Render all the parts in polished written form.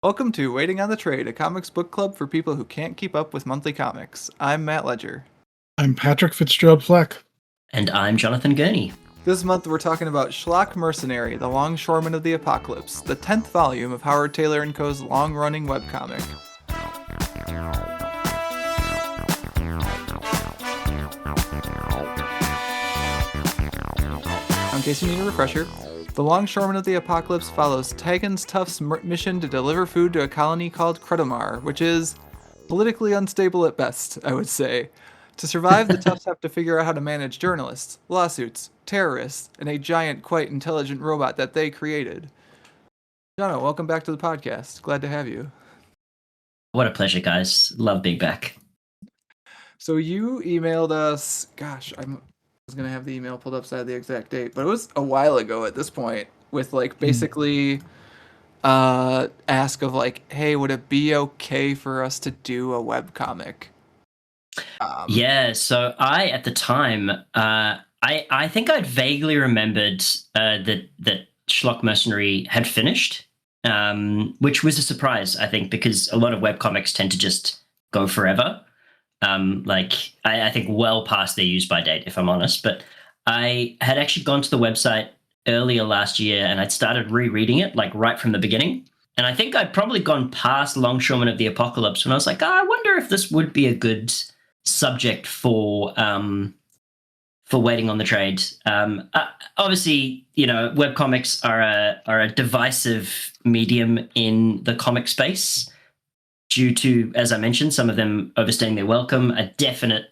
Welcome to Waiting on the Trade, a comics book club for people who can't keep up with monthly comics. I'm Matt Ledger. I'm Patrick Fitzgerald Fleck. And I'm Jonathan Gurney. This month we're talking about Schlock Mercenary, the Longshoreman of the Apocalypse, the 10th volume of Howard Taylor & Co.'s long-running webcomic. In case you need a refresher, the Longshoreman of the Apocalypse follows Tagan's Tough's mission to deliver food to a colony called Kredomar, which is politically unstable at best, I would say. To survive, the Toughs have to figure out how to manage journalists, lawsuits, terrorists, and a giant, quite intelligent robot that they created. Jono, welcome back to the podcast. Glad to have you. What a pleasure, guys. Love being back. So you emailed us, gosh, I was going to have the email pulled up side the exact date, but it was a while ago at this point with like basically ask of like, hey, would it be okay for us to do a webcomic? Yeah, so at the time, I think I'd vaguely remembered that Schlock Mercenary had finished, which was a surprise, I think, because a lot of webcomics tend to just go forever. I think well past their use by date, if I'm honest. But I had actually gone to the website earlier last year and I'd started rereading it like right from the beginning. And I think I'd probably gone past Longshoreman of the Apocalypse when I was like, I wonder if this would be a good subject for Waiting on the Trade. Obviously, webcomics are a divisive medium in the comic space, due to, as I mentioned, some of them overstaying their welcome, a definite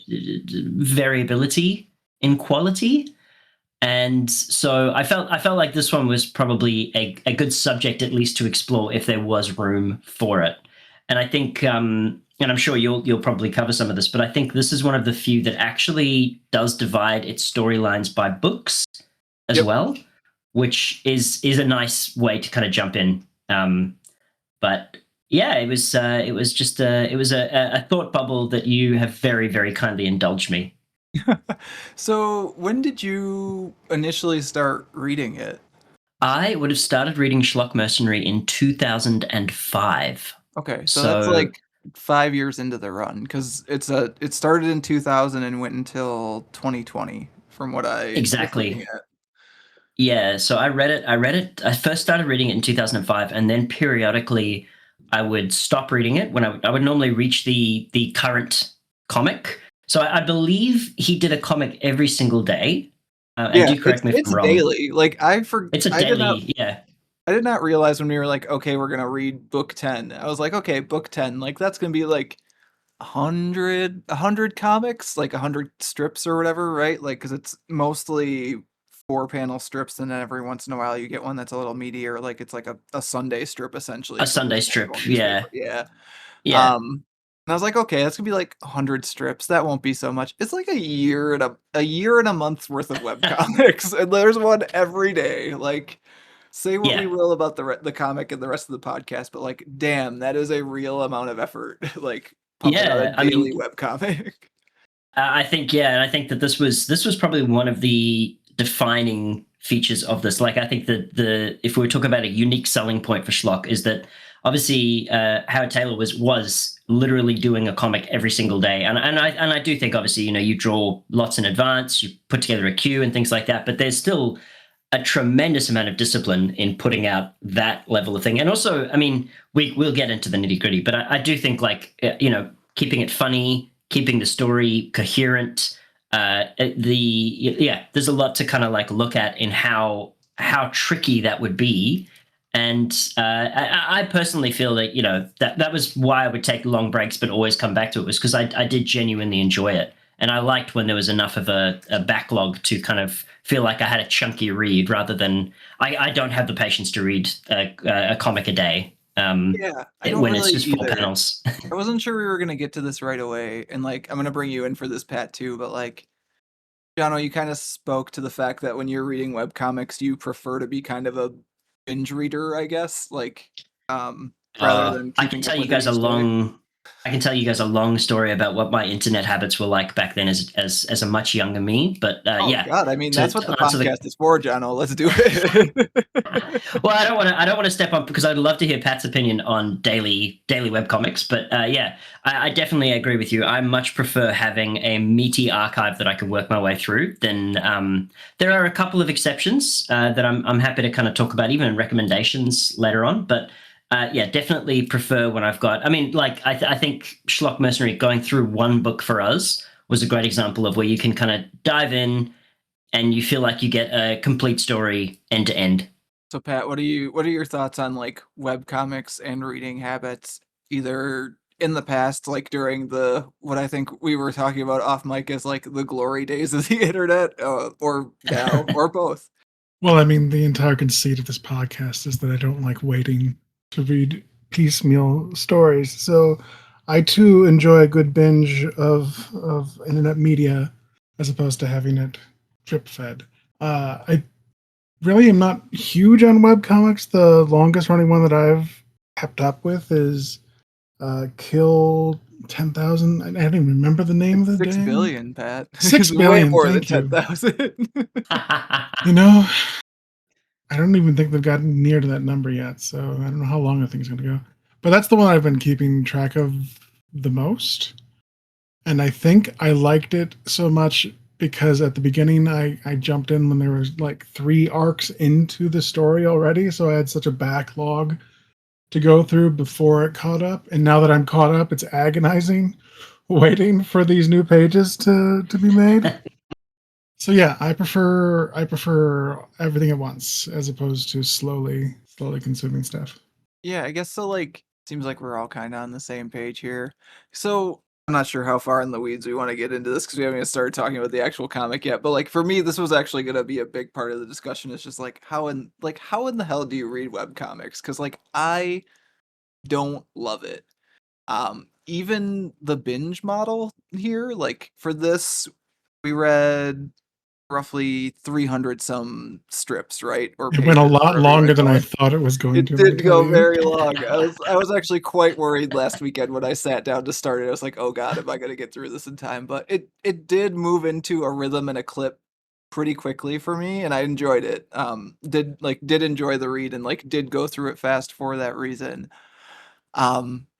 variability in quality. And so I felt like this one was probably a good subject, at least to explore if there was room for it. And I think, and I'm sure you'll probably cover some of this, but I think this is one of the few that actually does divide its storylines by books as well, which is a nice way to kind of jump in. But yeah, it was just a thought bubble that you have very, very kindly indulged me. So when did you initially start reading it? I would have started reading Schlock Mercenary in 2005. Okay, so that's like 5 years into the run, because it started in 2000 and went until 2020, from what I exactly. Yeah, so I read it. I first started reading it in 2005, and then periodically I would stop reading it when I would normally reach the current comic. So I believe he did a comic every single day. And do correct me if I'm wrong. It's daily. Like it's a daily. I did not realize when we were like, okay, we're gonna read book 10. I was like, okay, book 10, like that's gonna be like 100 comics, like 100 strips or whatever, right? Like, because it's mostly 4-panel strips, and then every once in a while you get one that's a little meatier, like it's like a Sunday strip essentially. A Sunday strip, yeah. And I was like, okay, that's gonna be like 100 strips. That won't be so much. It's like a year and a month's worth of webcomics, and there's one every day. Like, say what we will about the comic and the rest of the podcast, but like, damn, that is a real amount of effort. Like, pumping out a daily webcomic. I think, and I think that this was probably one of the defining features of this. Like, I think that if we were talking about a unique selling point for Schlock, is that obviously Howard Taylor was literally doing a comic every single day, and I do think obviously you draw lots in advance, you put together a queue and things like that, but there's still a tremendous amount of discipline in putting out that level of thing. And also, I mean, we'll get into the nitty gritty, but I do think like keeping it funny, keeping the story coherent. There's a lot to kind of like look at in how tricky that would be. And I personally feel that, that was why I would take long breaks, but always come back to it, was because I did genuinely enjoy it. And I liked when there was enough of a backlog to kind of feel like I had a chunky read, rather than I don't have the patience to read a comic a day. When it's just 4 panels. I wasn't sure we were going to get to this right away. And like, I'm going to bring you in for this, Pat, too. But like, Jono, you kind of spoke to the fact that when you're reading webcomics, you prefer to be kind of a binge reader, I guess, like rather than I can tell you guys a long I can tell you guys a long story about what my internet habits were like back then as a much younger me. But Oh yeah, God, I mean that's what the to answer the podcast is for, Jono. Let's do it. well, I don't want to step on because I'd love to hear Pat's opinion on daily webcomics. But yeah, I definitely agree with you. I much prefer having a meaty archive that I can work my way through. Than there are a couple of exceptions that I'm happy to kind of talk about, even in recommendations later on. But yeah, definitely prefer when I've got. I mean, like I think Schlock Mercenary going through one book for us was a great example of where you can kind of dive in and you feel like you get a complete story end to end. So Pat, what are your thoughts on like webcomics and reading habits, either in the past, like during the what I think we were talking about off mic as like the glory days of the internet, or now, or both? Well, I mean, the entire conceit of this podcast is that I don't like waiting to read piecemeal stories. So I too enjoy a good binge of internet media as opposed to having it drip fed. I really am not huge on webcomics. The longest running one that I've kept up with is Kill 10,000. I don't even remember the name of the 6 damn. billion, Pat. 6 It's way billion, more than thank you. 10,000. You know, I don't even think they've gotten near to that number yet, so I don't know how long I think it's going to go. But that's the one I've been keeping track of the most. And I think I liked it so much because at the beginning I jumped in when there was like 3 arcs into the story already, so I had such a backlog to go through before it caught up. And now that I'm caught up, it's agonizing waiting for these new pages to be made. So yeah, I prefer everything at once as opposed to slowly consuming stuff. Yeah, I guess so. Like, seems like we're all kind of on the same page here. So I'm not sure how far in the weeds we want to get into this because we haven't even started talking about the actual comic yet. But like for me, this was actually going to be a big part of the discussion. It's just like how in the hell do you read web comics? Because like I don't love it. Even the binge model here, like for this, we read roughly 300 some strips, right? Or It went a pages, lot whatever you want longer to than call I it. thought it was going It to, let me did tell go you. very long. I was actually quite worried last weekend when I sat down to start it. I was like, "Oh God, am I going to get through this in time?" But it did move into a rhythm and a clip pretty quickly for me, and I enjoyed it. Did enjoy the read and like did go through it fast for that reason.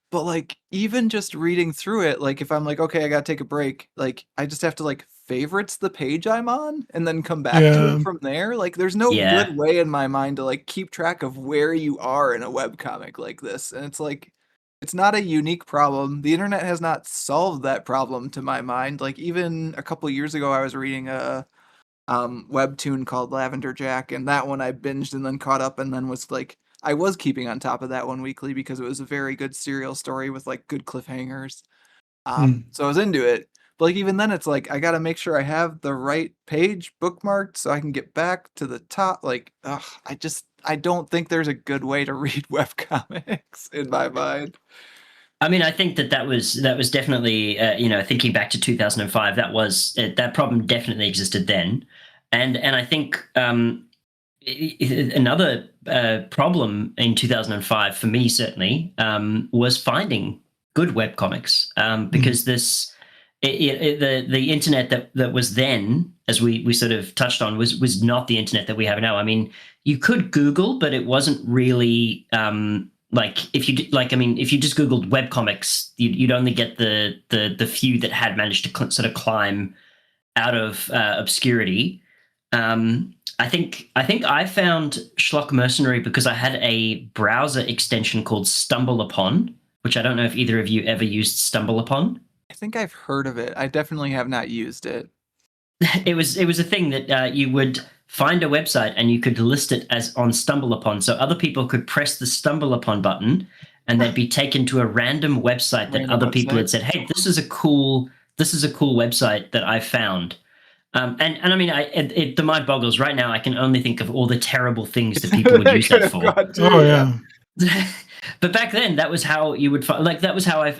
But like even just reading through it, like if I'm like, okay, I gotta take a break, like I just have to like favorites the page I'm on and then come back to Yeah, it from there. Like there's no Yeah. good way in my mind to like keep track of where you are in a webcomic like this. And it's like it's not a unique problem. The internet has not solved that problem to my mind. Like even a couple years ago I was reading a webtoon called Lavender Jack, and that one I binged and then caught up and then was like I was keeping on top of that one weekly because it was a very good serial story with like good cliffhangers. Hmm. So I was into it. But like even then it's like I gotta make sure I have the right page bookmarked so I can get back to the top. Like, ugh, I don't think there's a good way to read webcomics in my mind. I mean, I think that was definitely thinking back to 2005. That problem definitely existed then, and I think another problem in 2005 for me certainly was finding good web comics Hmm. because the internet that was then, as we sort of touched on, was not the internet that we have now. I mean, you could Google, but it wasn't really like if you like. I mean, if you just Googled web comics, you'd only get the few that had managed to sort of climb out of obscurity. I think I found Schlock Mercenary because I had a browser extension called Stumble Upon, which I don't know if either of you ever used Stumble Upon. I think I've heard of it. I definitely have not used it. It was a thing that you would find a website and you could list it as on Stumble Upon, so other people could press the Stumble Upon button, and they'd be taken to a random website that Random other people website. had said, "Hey, this is a cool website that I found." And I mean, the mind boggles. Right now, I can only think of all the terrible things that people would That use could that have for. gone Oh too, yeah. Yeah. But back then, that was how you would find. Like that was how I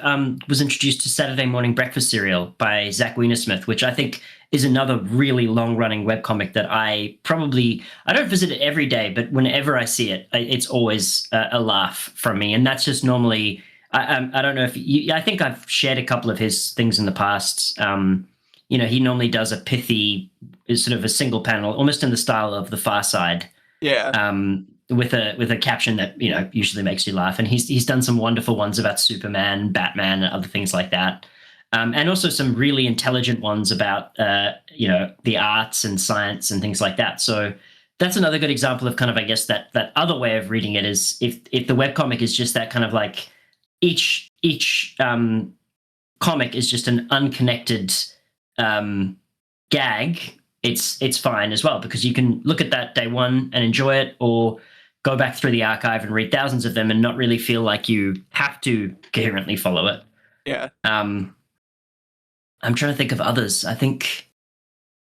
was introduced to Saturday Morning Breakfast Cereal by Zach Wienersmith, which I think is another really long-running webcomic that I don't visit it every day, but whenever I see it, it's always a laugh from me, and that's just normally I don't know if you, I think I've shared a couple of his things in the past. He normally does a pithy, is sort of a single panel, almost in the style of The Far Side. Yeah. With a caption that usually makes you laugh, and he's done some wonderful ones about Superman, Batman, and other things like that, and also some really intelligent ones about the arts and science and things like that. So that's another good example of kind of, I guess, that other way of reading it is if the webcomic is just that kind of like each comic is just an unconnected gag. It's fine as well, because you can look at that day one and enjoy it, or go back through the archive and read thousands of them and not really feel like you have to coherently follow it. Yeah. I'm trying to think of others. I think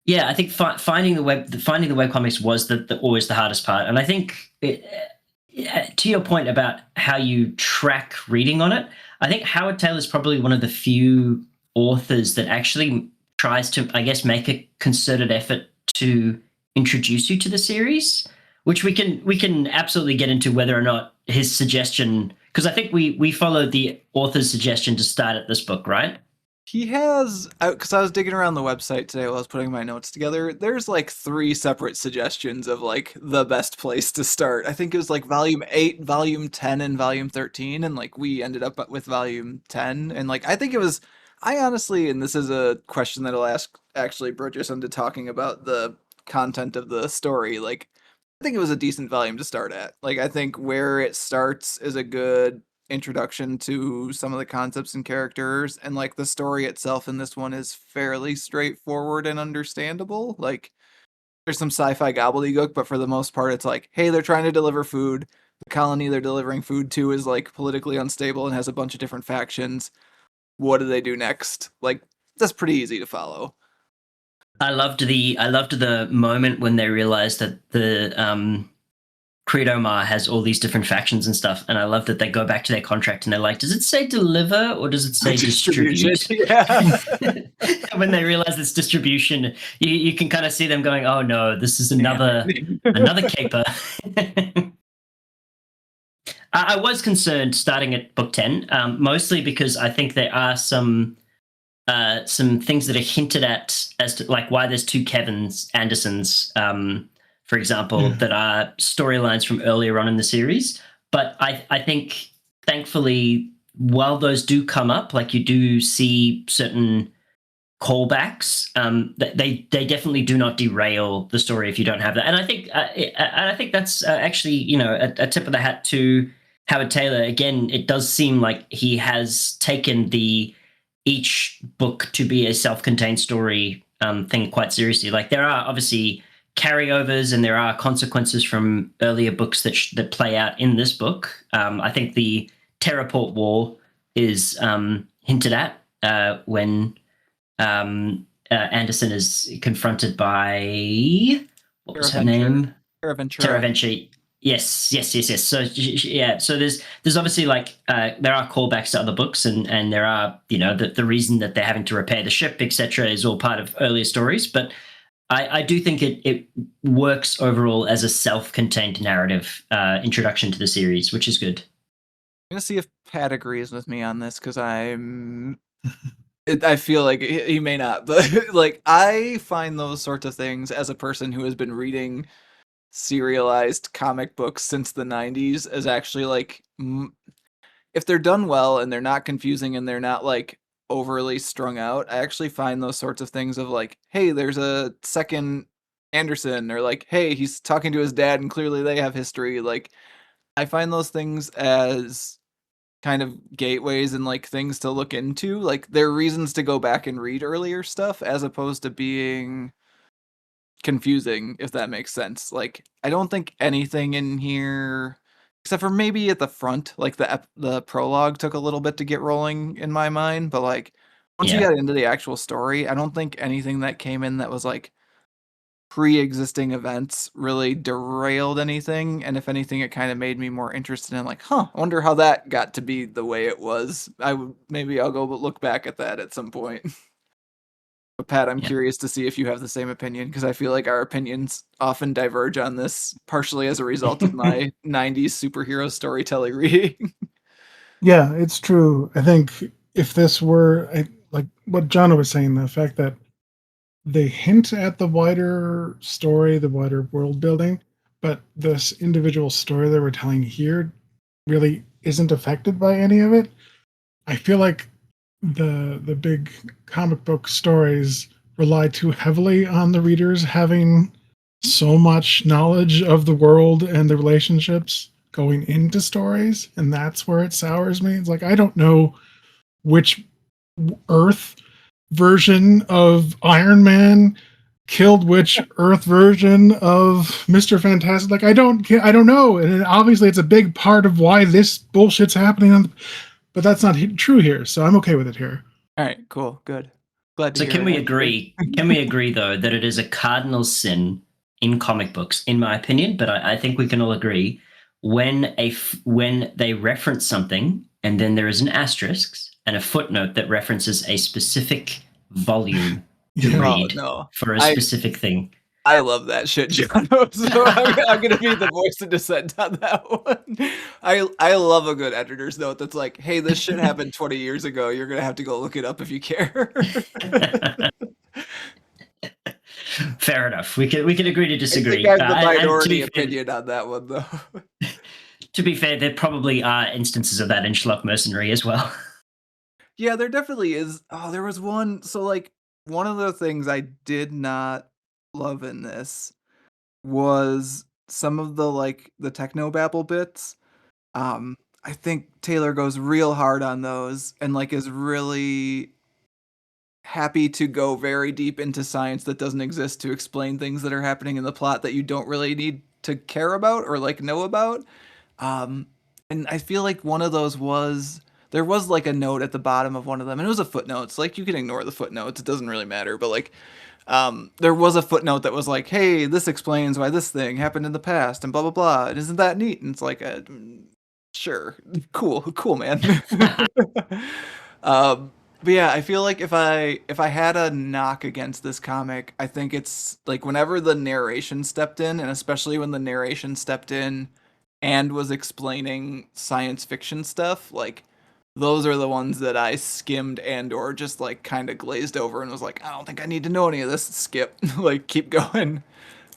finding the webcomics was always the hardest part. And I think to your point about how you track reading on it, I think Howard Taylor is probably one of the few authors that actually tries to, I guess, make a concerted effort to introduce you to the series, which we can absolutely get into whether or not his suggestion, because I think we followed the author's suggestion to start at this book, right? He has, because I was digging around the website today while I was putting my notes together. There's like 3 separate suggestions of like the best place to start. I think it was like volume 8, volume 10, and volume 13, and like we ended up with volume 10. And like I honestly, and this is a question that I'll ask actually Burgess into talking about the content of the story. Like, I think it was a decent volume to start at. Like, I think where it starts is a good introduction to some of the concepts and characters, and like the story itself in this one is fairly straightforward and understandable. Like, there's some sci-fi gobbledygook, but for the most part it's like, hey, they're trying to deliver food. The colony they're delivering food to is like politically unstable and has a bunch of different factions. What do they do next? Like, that's pretty easy to follow. I loved the moment when they realized that the Credomar has all these different factions and stuff, and I love that they go back to their contract and they're like, does it say deliver or does it say distribute? Yeah. When they realize it's distribution, you can kind of see them going, oh no, this is another caper. I was concerned starting at book 10, mostly because I think there are some things that are hinted at as to like why there's 2 Kevin Andersons, for example, that are storylines from earlier on in the series. But I think, thankfully, while those do come up, like you do see certain callbacks, they definitely do not derail the story if you don't have that. And I think that's actually a tip of the hat to Howard Taylor. Again, it does seem like he has taken each book to be a self-contained story thing quite seriously. Like, there are obviously carryovers and there are consequences from earlier books that play out in this book. I think the Terraport War is hinted at when Anderson is confronted by, what was her name? Terraventure. Yes. So there's obviously like there are callbacks to other books, and there are the reason that they're having to repair the ship, etc., is all part of earlier stories. But I do think it works overall as a self-contained narrative introduction to the series, which is good. I'm gonna see if Pat agrees with me on this, because I feel like he may not, but like I find those sorts of things, as a person who has been reading serialized comic books since the 90s, as actually like, if they're done well and they're not confusing and they're not like overly strung out, I actually find those sorts of things of like, hey, there's a second Anderson, or like, hey, he's talking to his dad and clearly they have history. Like, I find those things as kind of gateways and like things to look into. Like, there are reasons to go back and read earlier stuff as opposed to being confusing, if that makes sense. Like, I don't think anything in here, except for maybe at the front, like the prologue took a little bit to get rolling in my mind, but like once you got into the actual story, I don't think anything that came in that was like pre-existing events really derailed anything. And if anything, it kind of made me more interested in like, I wonder how that got to be the way it was. Maybe I'll go look back at that at some point. But Pat, I'm curious to see if you have the same opinion, because I feel like our opinions often diverge on this, partially as a result of my 90s superhero storytelling reading. Yeah, it's true. I think if this were like what John was saying, the fact that they hint at the wider story, the wider world building, but this individual story that we're telling here really isn't affected by any of it. I feel like the big comic book stories rely too heavily on the readers having so much knowledge of the world and the relationships going into stories, and that's where it sours me. It's like I don't know which Earth version of Iron Man killed which Earth version of Mr. Fantastic. Like I don't know, and obviously it's a big part of why this bullshit's happening. But that's not true here, so I'm okay with it here. All right, cool, good. Glad to So hear can it, we actually. agree? Can we agree though that it is a cardinal sin in comic books, in my opinion? But I think we can all agree when they reference something and then there is an asterisk and a footnote that references a specific volume to Yeah. read no. for a specific thing. I love that shit, John. So I'm going to be the voice of dissent on that one. I love a good editor's note that's like, hey, this shit happened 20 years ago. You're going to have to go look it up if you care. Fair enough. We can agree to disagree. I think I have the And minority opinion on that one, though. To be fair, there probably are instances of that in Schlock Mercenary as well. Yeah, there definitely is. Oh, there was one. So, like, one of the things I did not love in this was some of the technobabble bits. I think Taylor goes real hard on those and like is really happy to go very deep into science that doesn't exist to explain things that are happening in the plot that you don't really need to care about or like know about. Um, and I feel like one of those there was like a note at the bottom of one of them, and it was a footnote. It's like you can ignore the footnotes; it doesn't really matter. But like, there was a footnote that was like, "Hey, this explains why this thing happened in the past," and blah blah blah. And isn't that neat? And it's like, sure, cool, man. But yeah, I feel like if I had a knock against this comic, I think it's like whenever the narration stepped in, and especially when the narration stepped in and was explaining science fiction stuff, like those are the ones that I skimmed and or just like kind of glazed over and was like, I don't think I need to know any of this. Skip, like keep going.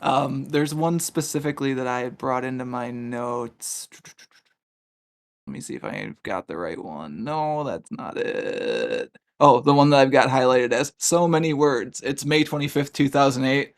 There's one specifically that I had brought into my notes. Let me see if I've got the right one. No, that's not it. Oh, the one that I've got highlighted as so many words. It's May 25th, 2008.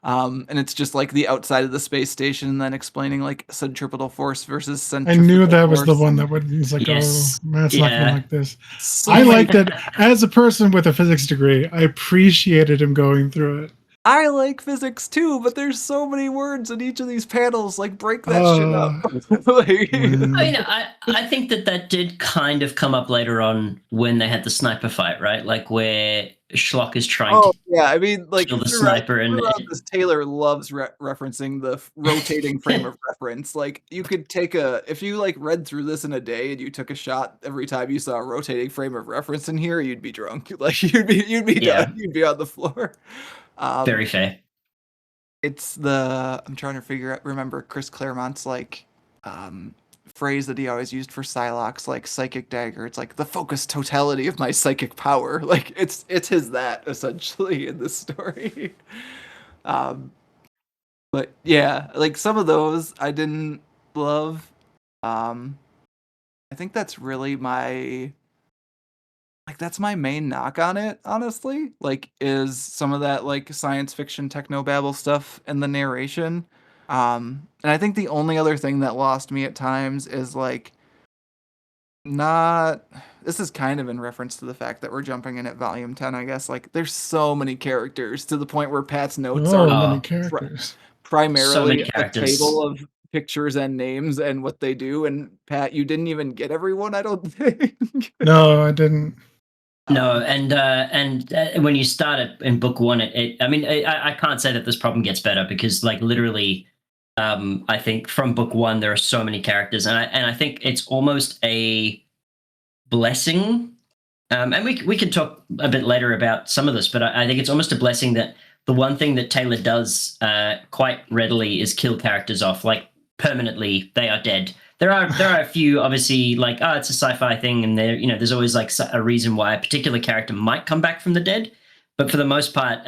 And it's just like the outside of the space station and then explaining like centripetal force versus I centrifugal knew that was the force. one that was like, Yes. oh, man, it's not going to like this. So I many- liked it as a person with a physics degree. I appreciated him going through it. I like physics too, but there's so many words in each of these panels. Like break that shit up. Like, I mean, I think that did kind of come up later on when they had the sniper fight, right? Like where Schlock is trying to yeah, I mean, like kill the sniper, and this Taylor loves referencing the rotating frame of reference. Like you could take if you like read through this in a day and you took a shot every time you saw a rotating frame of reference in here, you'd be drunk. Like you'd be done. You'd be on the floor. Very fair. It's I'm trying to remember Chris Claremont's like phrase that he always used for Psylocke's like psychic dagger. It's like the focused totality of my psychic power. Like it's his that essentially in this story. But yeah, like some of those I didn't love. I think that's really that's my main knock on it, honestly. Like, is some of that like science fiction technobabble stuff and the narration. And I think the only other thing that lost me at times is like this is kind of in reference to the fact that we're jumping in at volume 10, I guess. Like there's so many characters to the point where Pat's notes are many characters. Primarily So a table of pictures and names and what they do. And Pat, you didn't even get everyone, I don't think. No, I didn't. No, and when you start it in book one, I can't say that this problem gets better because like literally, I think from book one there are so many characters, and I think it's almost a blessing. And we can talk a bit later about some of this, but I think it's almost a blessing that the one thing that Taylor does quite readily is kill characters off, like permanently. They are dead. there are a few obviously like it's a sci-fi thing, and there's always like a reason why a particular character might come back from the dead, but for the most part,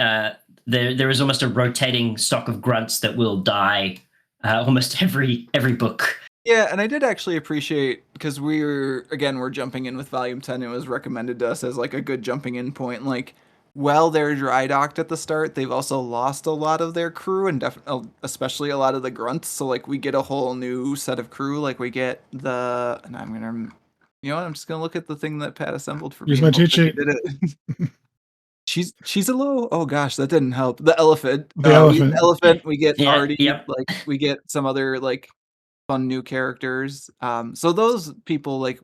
there is almost a rotating stock of grunts that will die almost every book. Yeah, and I did actually appreciate, because we're jumping in with Volume 10. It was recommended to us as like a good jumping in point. Like, while they're dry docked at the start, they've also lost a lot of their crew, and especially a lot of the grunts. So like we get a whole new set of crew. Like we get and I'm gonna, I'm just gonna look at the thing that Pat assembled for me. Use my cheat sheet. Did it. She's a low. Oh gosh, that didn't help. The elephant. The elephant. Elephant. We get Artie. Yep. Like we get some other like fun new characters. So those people, like,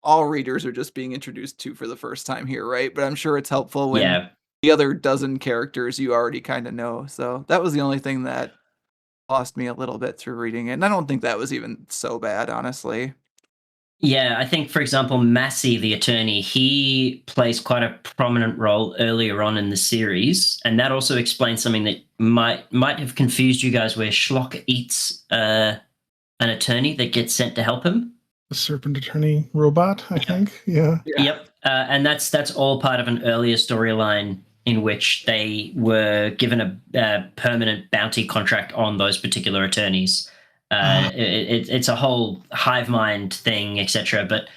all readers are just being introduced to for the first time here, right? But I'm sure it's helpful when the other dozen characters you already kind of know. So that was the only thing that lost me a little bit through reading it. And I don't think that was even so bad, honestly. Yeah, I think, for example, Massey, the attorney, he plays quite a prominent role earlier on in the series, and that also explains something that might have confused you guys, where Schlock eats an attorney that gets sent to help him. The serpent attorney robot, I think. Yeah. Yep. And that's all part of an earlier storyline in which they were given a permanent bounty contract on those particular attorneys. It's a whole hive mind thing, etc. But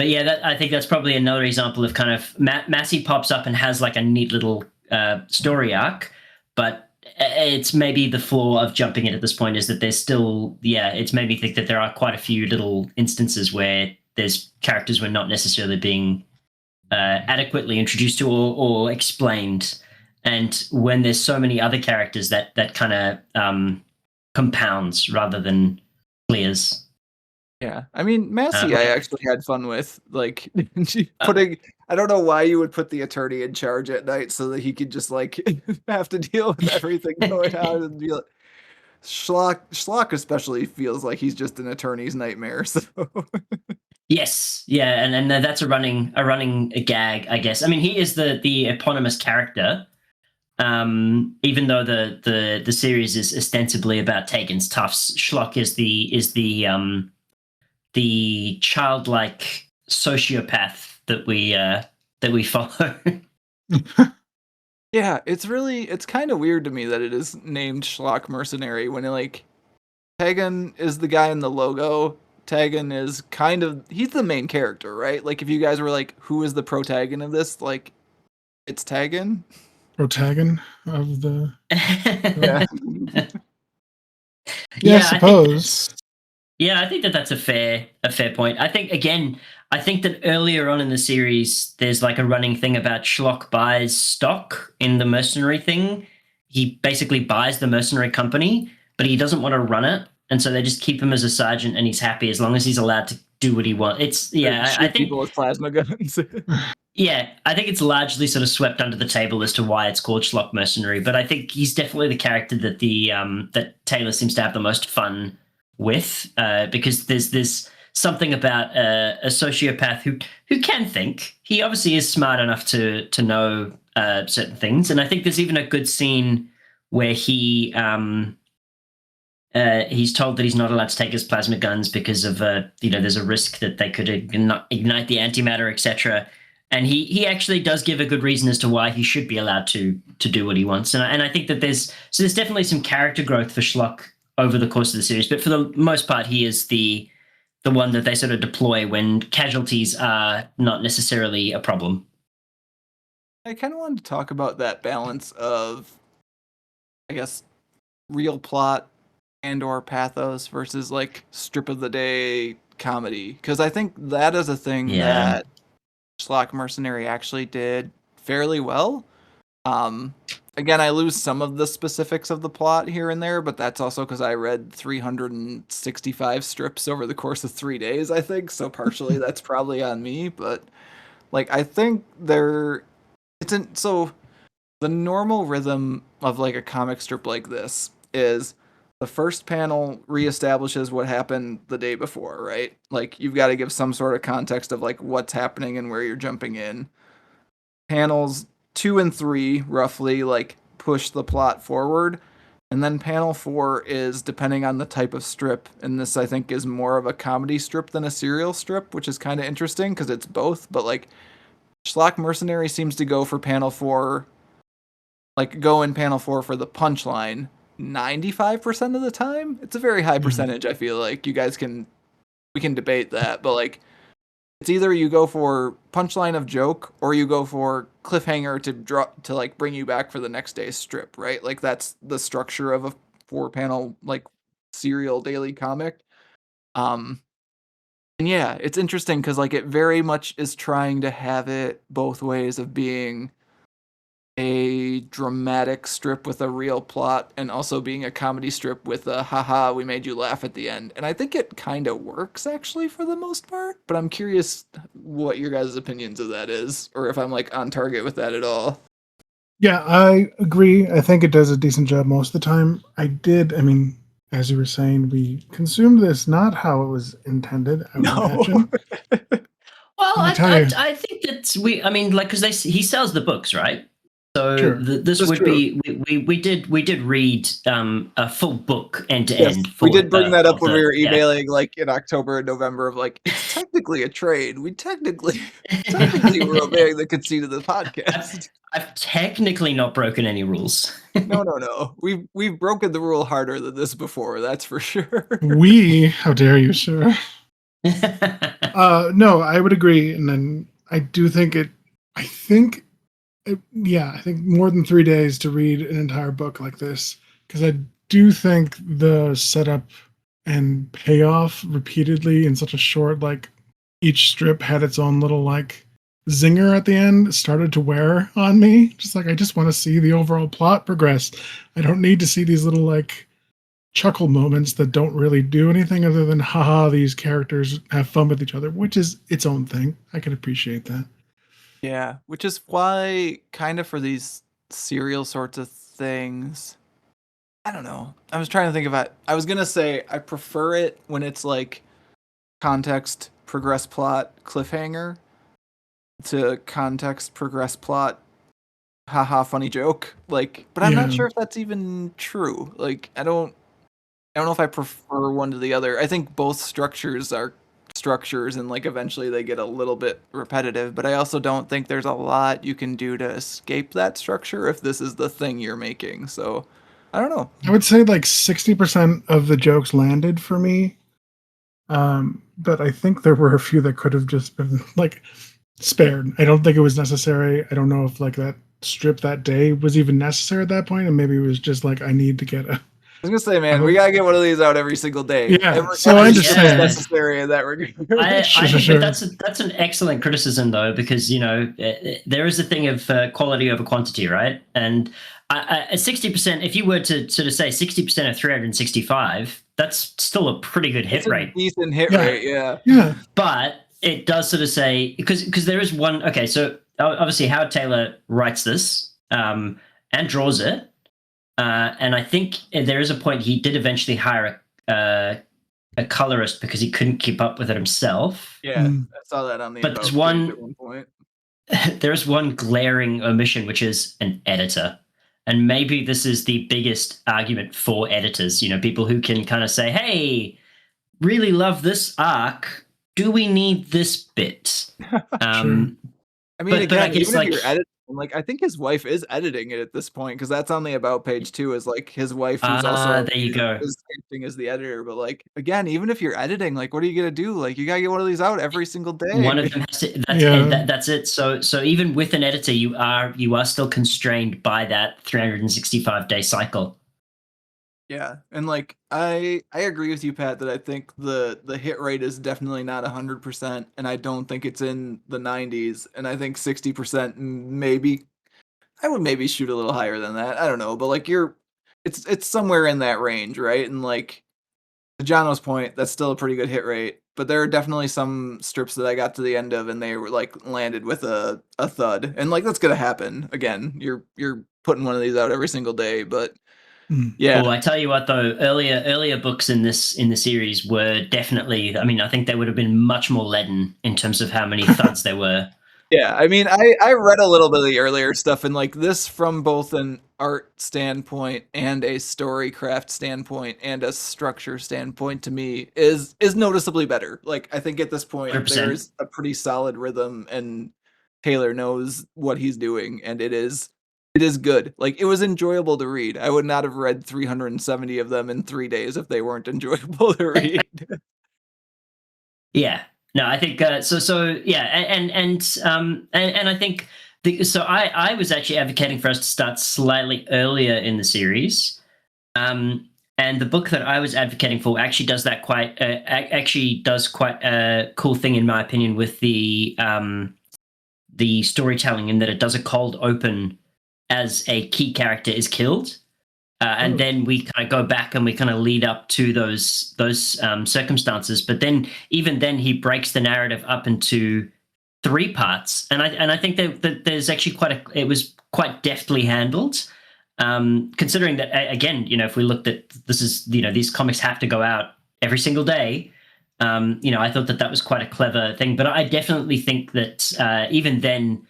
yeah, I think that's probably another example of kind of Massey pops up and has like a neat little story arc, but it's maybe the flaw of jumping in at this point is that there's still, it's made me think that there are quite a few little instances where there's characters were not necessarily being adequately introduced to or explained, and when there's so many other characters that kind of compounds rather than clears. Yeah, I mean, Massey, I actually had fun with, like, putting. I don't know why you would put the attorney in charge at night so that he could just like have to deal with everything going on and be like. Schlock especially feels like he's just an attorney's nightmare. So. Yes, yeah, and that's a running gag, I guess. I mean, he is the eponymous character. Even though the series is ostensibly about Tegan's toughs, Schlock is the childlike sociopath that we follow. Yeah, it's kind of weird to me that it is named Schlock Mercenary when like Tegan is the guy in the logo. Tegan is he's the main character, right? Like if you guys were like, who is the protagonist of this? Like, it's Tegan. Protagon of the yeah, I suppose. I think that's a fair point. I think that earlier on in the series there's like a running thing about Schlock buys stock in the mercenary thing. He basically buys the mercenary company, but he doesn't want to run it, and so they just keep him as a sergeant, and he's happy as long as he's allowed to do what he wants. I think people with plasma guns. Yeah, I think it's largely sort of swept under the table as to why it's called Schlock Mercenary, but I think he's definitely the character that that Taylor seems to have the most fun with, because there's something about a sociopath who can think. He obviously is smart enough to know certain things, and I think there's even a good scene where he's told that he's not allowed to take his plasma guns because of there's a risk that they could ignite the antimatter, etc. And he actually does give a good reason as to why he should be allowed to do what he wants. And I think that there's definitely some character growth for Schlock over the course of the series. But for the most part, he is the one that they sort of deploy when casualties are not necessarily a problem. I kind of wanted to talk about that balance of, I guess, real plot and or pathos versus like strip of the day comedy. Because I think that is a thing that Schlock Mercenary actually did fairly well. Again, I lose some of the specifics of the plot here and there, but that's also because I read 365 strips over the course of 3 days, I think. So partially that's probably on me, but like I think so the normal rhythm of like a comic strip like this is the first panel reestablishes what happened the day before, right? Like you've got to give some sort of context of like what's happening and where you're jumping in. Panels 2 and 3 roughly like push the plot forward. And then panel 4 is depending on the type of strip. And this, I think, is more of a comedy strip than a serial strip, which is kind of interesting because it's both. But like, Schlock Mercenary seems to go for panel 4, like go in panel 4 for the punchline 95% of the time. It's a very high percentage, I feel like. We can debate that, but like, it's either you go for punchline of joke or you go for cliffhanger to like bring you back for the next day's strip, right? Like that's the structure of a 4-panel like serial daily comic. And yeah, it's interesting because like it very much is trying to have it both ways of being a dramatic strip with a real plot and also being a comedy strip with a haha, we made you laugh at the end. And I think it kind of works actually for the most part, but I'm curious what your guys' opinions of that is, or if I'm like on target with that at all. Yeah, I agree. I think it does a decent job most of the time. I mean, as you were saying, we consumed this not how it was intended, I would imagine. Well, I think that I mean, like, because he sells the books, right? So Sure. this That's would true. be we did read a full book end to end. We did bring that up when we were emailing like in October and November of like, it's technically a trade. We technically were obeying the conceit of the podcast. I've technically not broken any rules. No. We've broken the rule harder than this before, that's for sure. How dare you, sir? No, I would agree. And then I do think I think more than 3 days to read an entire book like this, because I do think the setup and payoff repeatedly in such a short, like each strip had its own little like zinger at the end, started to wear on me. Just like, I just want to see the overall plot progress. I don't need to see these little like chuckle moments that don't really do anything other than haha, these characters have fun with each other, which is its own thing. I can appreciate that. Yeah, which is why kind of for these serial sorts of things, I don't know. I was trying to think of it. I was going to say I prefer it when it's like context, progress plot, cliffhanger to context, progress plot, haha, funny joke. Like, but I'm not sure if that's even true. Like, I don't know if I prefer one to the other. I think both structures are structures and like eventually they get a little bit repetitive, but I also don't think there's a lot you can do to escape that structure if this is the thing you're making. So I don't know. I would say like 60% of the jokes landed for me. But I think there were a few that could have just been like spared. I don't think it was necessary. I don't know if like that strip that day was even necessary at that point, and maybe it was just like, I need to get a I was gonna say, man, we gotta get one of these out every single day. Yeah, so I understand. Necessary in that regard. I think that's an excellent criticism, though, because there is a thing of quality over quantity, right? And 60%, if you were to sort of say 60% of 365, that's still a pretty good hit rate. Decent hit rate, yeah. But it does sort of say because there is one. Okay, so obviously Howard Taylor writes this and draws it. And I think there is a point he did eventually hire a colorist because he couldn't keep up with it himself. Yeah, I saw that on the. But there's one point. There's one glaring omission, which is an editor, and maybe this is the biggest argument for editors. People who can kind of say, "Hey, really love this arc. Do we need this bit?" I mean, again, even if you're editing. Like, I think his wife is editing it at this point because that's on the about page too. Is like his wife, who's also there you go, is acting as the editor. But like, again, even if you're editing, like, what are you gonna do? Like, you gotta get one of these out every single day. One of them has to. That's it. So even with an editor, you are still constrained by that 365-day cycle. Yeah, and like I agree with you, Pat, that I think the hit rate is definitely not 100%, and I don't think it's in the 90s, and I think 60% maybe. I would maybe shoot a little higher than that. I don't know, but like it's somewhere in that range, right? And like to Jono's point, that's still a pretty good hit rate. But there are definitely some strips that I got to the end of, and they were like landed with a thud, and like that's gonna happen again. You're putting one of these out every single day, but. Yeah. Well, I tell you what, though, earlier books in the series were definitely. I mean, I think they would have been much more leaden in terms of how many thuds there were. Yeah, I mean, I read a little bit of the earlier stuff, and like this from both an art standpoint and a storycraft standpoint and a structure standpoint to me is noticeably better. Like I think at this point 100%. there's a pretty solid rhythm, and Taylor knows what he's doing, and it is good. Like it was enjoyable to read. I would not have read 370 of them in 3 days if they weren't enjoyable to read. Yeah. No, I think yeah, and I think I was actually advocating for us to start slightly earlier in the series. And the book that I was advocating for actually does that quite a cool thing in my opinion with the storytelling, in that it does a cold open as a key character is killed. And then we kind of go back and we kind of lead up to those circumstances. But then, even then, he breaks the narrative up into 3 parts, and I think that there's actually it was quite deftly handled. Considering that, again, if we looked at this is these comics have to go out every single day. I thought that was quite a clever thing. But I definitely think that even then,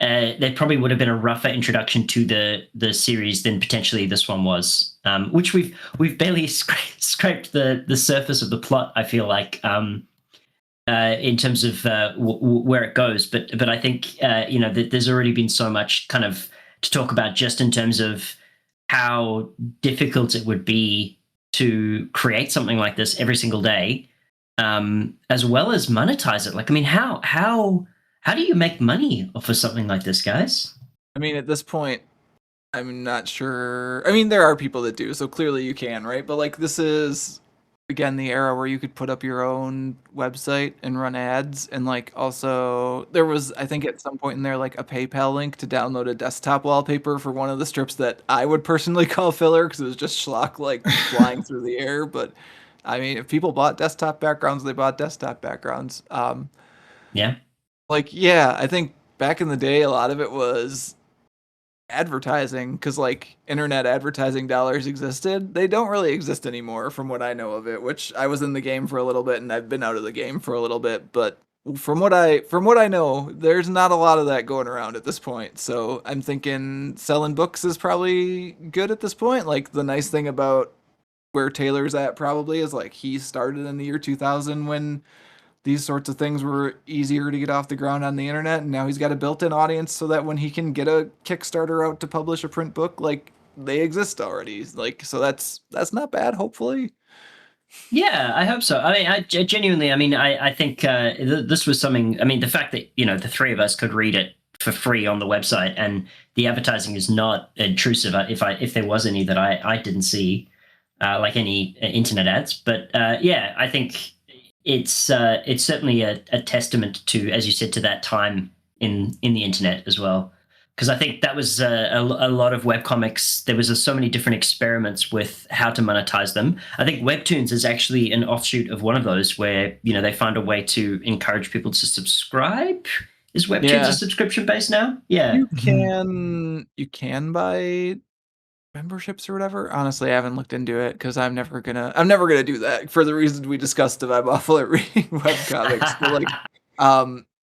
there probably would have been a rougher introduction to the series than potentially this one was, which we've barely scraped the surface of the plot. I feel like in terms of where it goes, but I think there's already been so much kind of to talk about just in terms of how difficult it would be to create something like this every single day, as well as monetize it. Like, I mean, how do you make money off of something like this, guys? I mean, at this point, I'm not sure. I mean, there are people that do, so clearly you can, right? But like, this is again the era where you could put up your own website and run ads, and like also there was, I think, at some point in there like a PayPal link to download a desktop wallpaper for one of the strips that I would personally call filler because it was just schlock like flying through the air. But I mean, if people bought desktop backgrounds, they bought desktop backgrounds. Yeah. Like, yeah, I think back in the day, a lot of it was advertising because, like, internet advertising dollars existed. They don't really exist anymore, from what I know of it. Which I was in the game for a little bit, and I've been out of the game for a little bit. But from what I know, there's not a lot of that going around at this point. So I'm thinking selling books is probably good at this point. Like, the nice thing about where Taylor's at probably is like he started in the year 2000 when these sorts of things were easier to get off the ground on the internet, and now he's got a built-in audience so that when he can get a Kickstarter out to publish a print book, like they exist already. Like, so that's not bad, hopefully. Yeah, I hope so. I mean, I genuinely, I mean, I think this was something. I mean, the fact that the 3 of us could read it for free on the website, and the advertising is not intrusive. If there was any that I didn't see, like any internet ads, but yeah, I think it's certainly a testament to, as you said, to that time in the internet as well. Because I think that was a lot of webcomics. There was so many different experiments with how to monetize them. I think Webtoons is actually an offshoot of one of those, where they find a way to encourage people to subscribe. Is Webtoons a subscription base now? Yeah, you can buy memberships or whatever. Honestly, I haven't looked into it because I'm never gonna do that for the reasons we discussed. If I'm awful at reading webcomics, but like,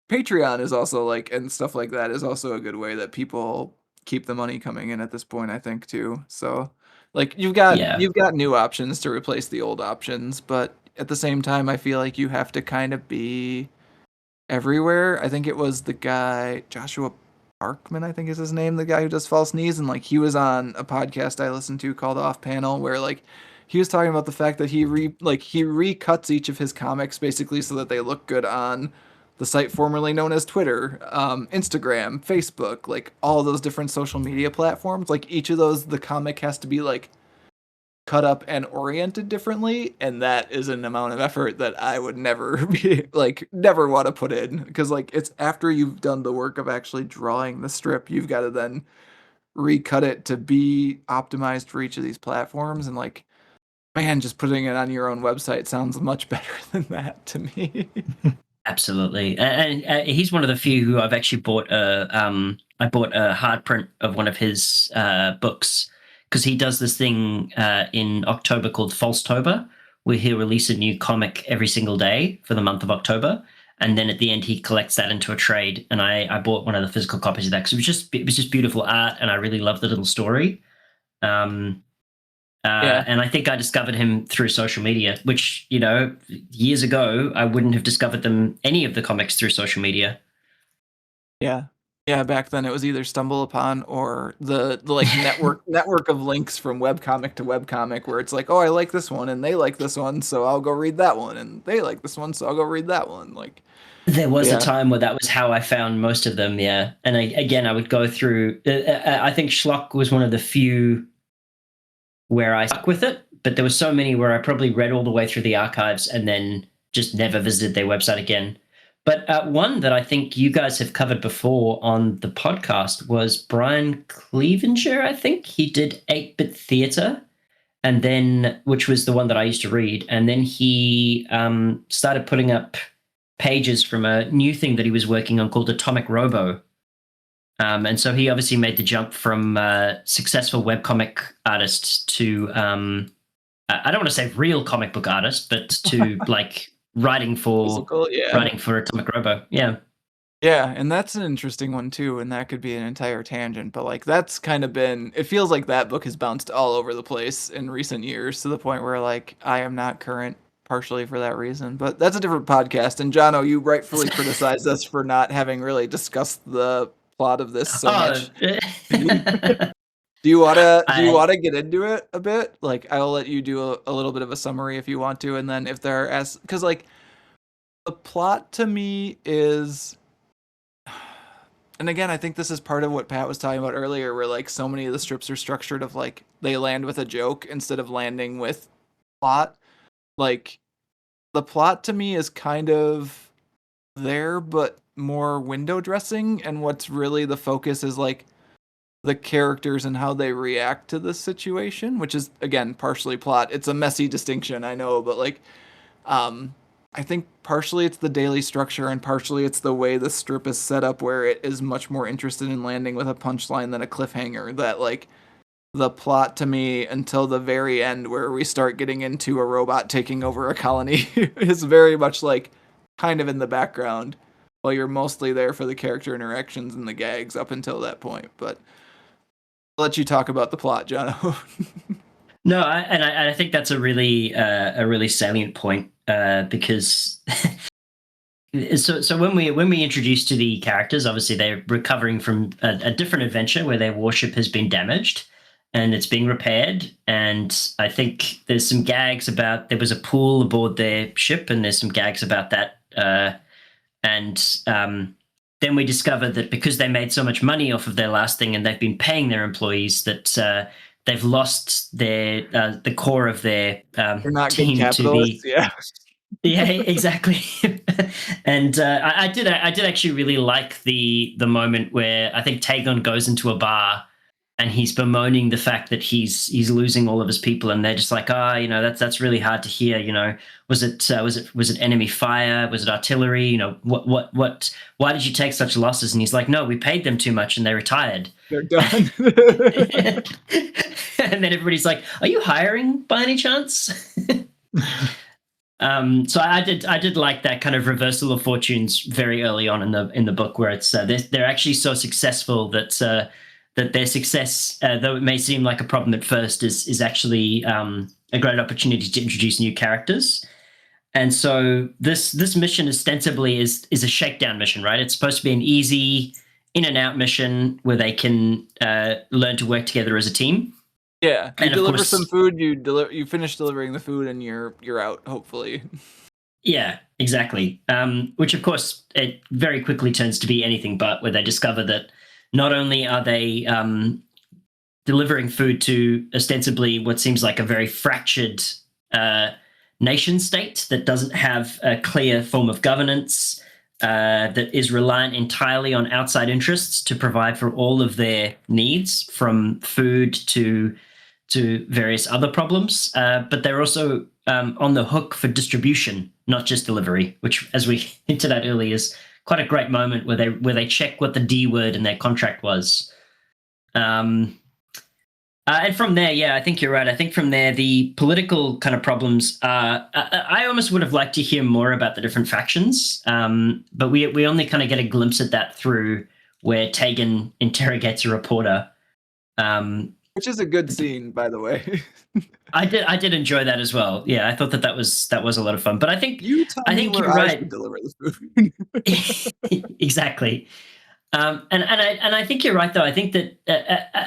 Patreon is also like, and stuff like that is also a good way that people keep the money coming in at this point, I think, too. So like you've got new options to replace the old options, but at the same time I feel like you have to kind of be everywhere. I think it was the guy Joshua Parkman, I think is his name, the guy who does False Knees, and like he was on a podcast I listened to called Off Panel, where like he was talking about the fact that he recuts each of his comics basically so that they look good on the site formerly known as Twitter, Instagram, Facebook, like all those different social media platforms. Like each of those, the comic has to be like cut up and oriented differently, and that is an amount of effort that I would never never want to put in, because like it's after you've done the work of actually drawing the strip, you've got to then recut it to be optimized for each of these platforms, and like, man, just putting it on your own website sounds much better than that to me. Absolutely, and he's one of the few who I've actually bought I bought a hard print of one of his books, because he does this thing in October called Falsetober, where he'll release a new comic every single day for the month of October. and then at the end he collects that into a trade, and I bought one of the physical copies of that because it was just beautiful art, and I really loved the little story. And I think I discovered him through social media, which, years ago I wouldn't have discovered any of the comics through social media. Yeah. Yeah, back then it was either stumble upon or the like network of links from webcomic to webcomic, where it's like, oh, I like this one and they like this one, so I'll go read that one, and they like this one, so I'll go read that one. Like, there was a time where that was how I found most of them. Yeah. And I would go through, I think Schlock was one of the few where I stuck with it, but there were so many where I probably read all the way through the archives and then just never visited their website again. But one that I think you guys have covered before on the podcast was Brian Clevenger. I think he did 8-Bit Theater, and then, which was the one that I used to read. And then he started putting up pages from a new thing that he was working on called Atomic Robo. And so he obviously made the jump from successful webcomic artist to, I don't want to say real comic book artist, but to like writing for Atomic Robo. Yeah. Yeah, and that's an interesting one too, and that could be an entire tangent, but like that's kind of been, it feels like that book has bounced all over the place in recent years to the point where like I am not current partially for that reason. But that's a different podcast. And Jono, you rightfully criticized us for not having really discussed the plot of this so much. Do you wanna get into it a bit? Like, I'll let you do a little bit of a summary if you want to, and then if there are because like the plot to me is, and again, I think this is part of what Pat was talking about earlier, where like so many of the strips are structured of like they land with a joke instead of landing with plot. Like, the plot to me is kind of there, but more window dressing, and what's really the focus is like the characters and how they react to this situation, which is again partially plot. It's a messy distinction, I know, but like I think partially it's the daily structure and partially it's the way the strip is set up, where it is much more interested in landing with a punchline than a cliffhanger. That like the plot to me until the very end, where we start getting into a robot taking over a colony, is very much like kind of in the background, while you're mostly there for the character interactions and the gags up until that point. But I'll let you talk about the plot, Jono. No, I think that's a really salient point, because so when we introduce to the characters, obviously they're recovering from a different adventure where their warship has been damaged and it's being repaired. And I think there's some gags about, there was a pool aboard their ship, and there's some gags about that. Then we discover that because they made so much money off of their last thing and they've been paying their employees, that they've lost their the core of their team to the yeah, exactly. And I did actually really like the moment where I think Tagon goes into a bar and he's bemoaning the fact that he's losing all of his people, and they're just like, that's really hard to hear. Was it enemy fire? Was it artillery? Why did you take such losses? And he's like, no, we paid them too much and they retired. They're done. And then everybody's like, are you hiring by any chance? So I did like that kind of reversal of fortunes very early on in the book, where it's they're actually so successful that their success, though it may seem like a problem at first, is actually a great opportunity to introduce new characters. And so this mission ostensibly is a shakedown mission, right? It's supposed to be an easy in and out mission where they can learn to work together as a team. Yeah, you deliver some food. You finish delivering the food, and you're out. Hopefully. Yeah, exactly. Which of course it very quickly turns to be anything but, where they discover that not only are they delivering food to ostensibly what seems like a very fractured nation state that doesn't have a clear form of governance, that is reliant entirely on outside interests to provide for all of their needs, from food to various other problems, but they're also on the hook for distribution, not just delivery, which, as we hinted at earlier, is quite a great moment where they check what the D word in their contract was. And from there, yeah, I think you're right. I think from there, the political kind of problems. I almost would have liked to hear more about the different factions, but we only kind of get a glimpse at that through where Tegan interrogates a reporter. Which is a good scene, by the way. I did enjoy that as well. Yeah, I thought that was a lot of fun. But I think you tell I me think where you're I right. should deliver this food. Exactly. And I think you're right, though. I think that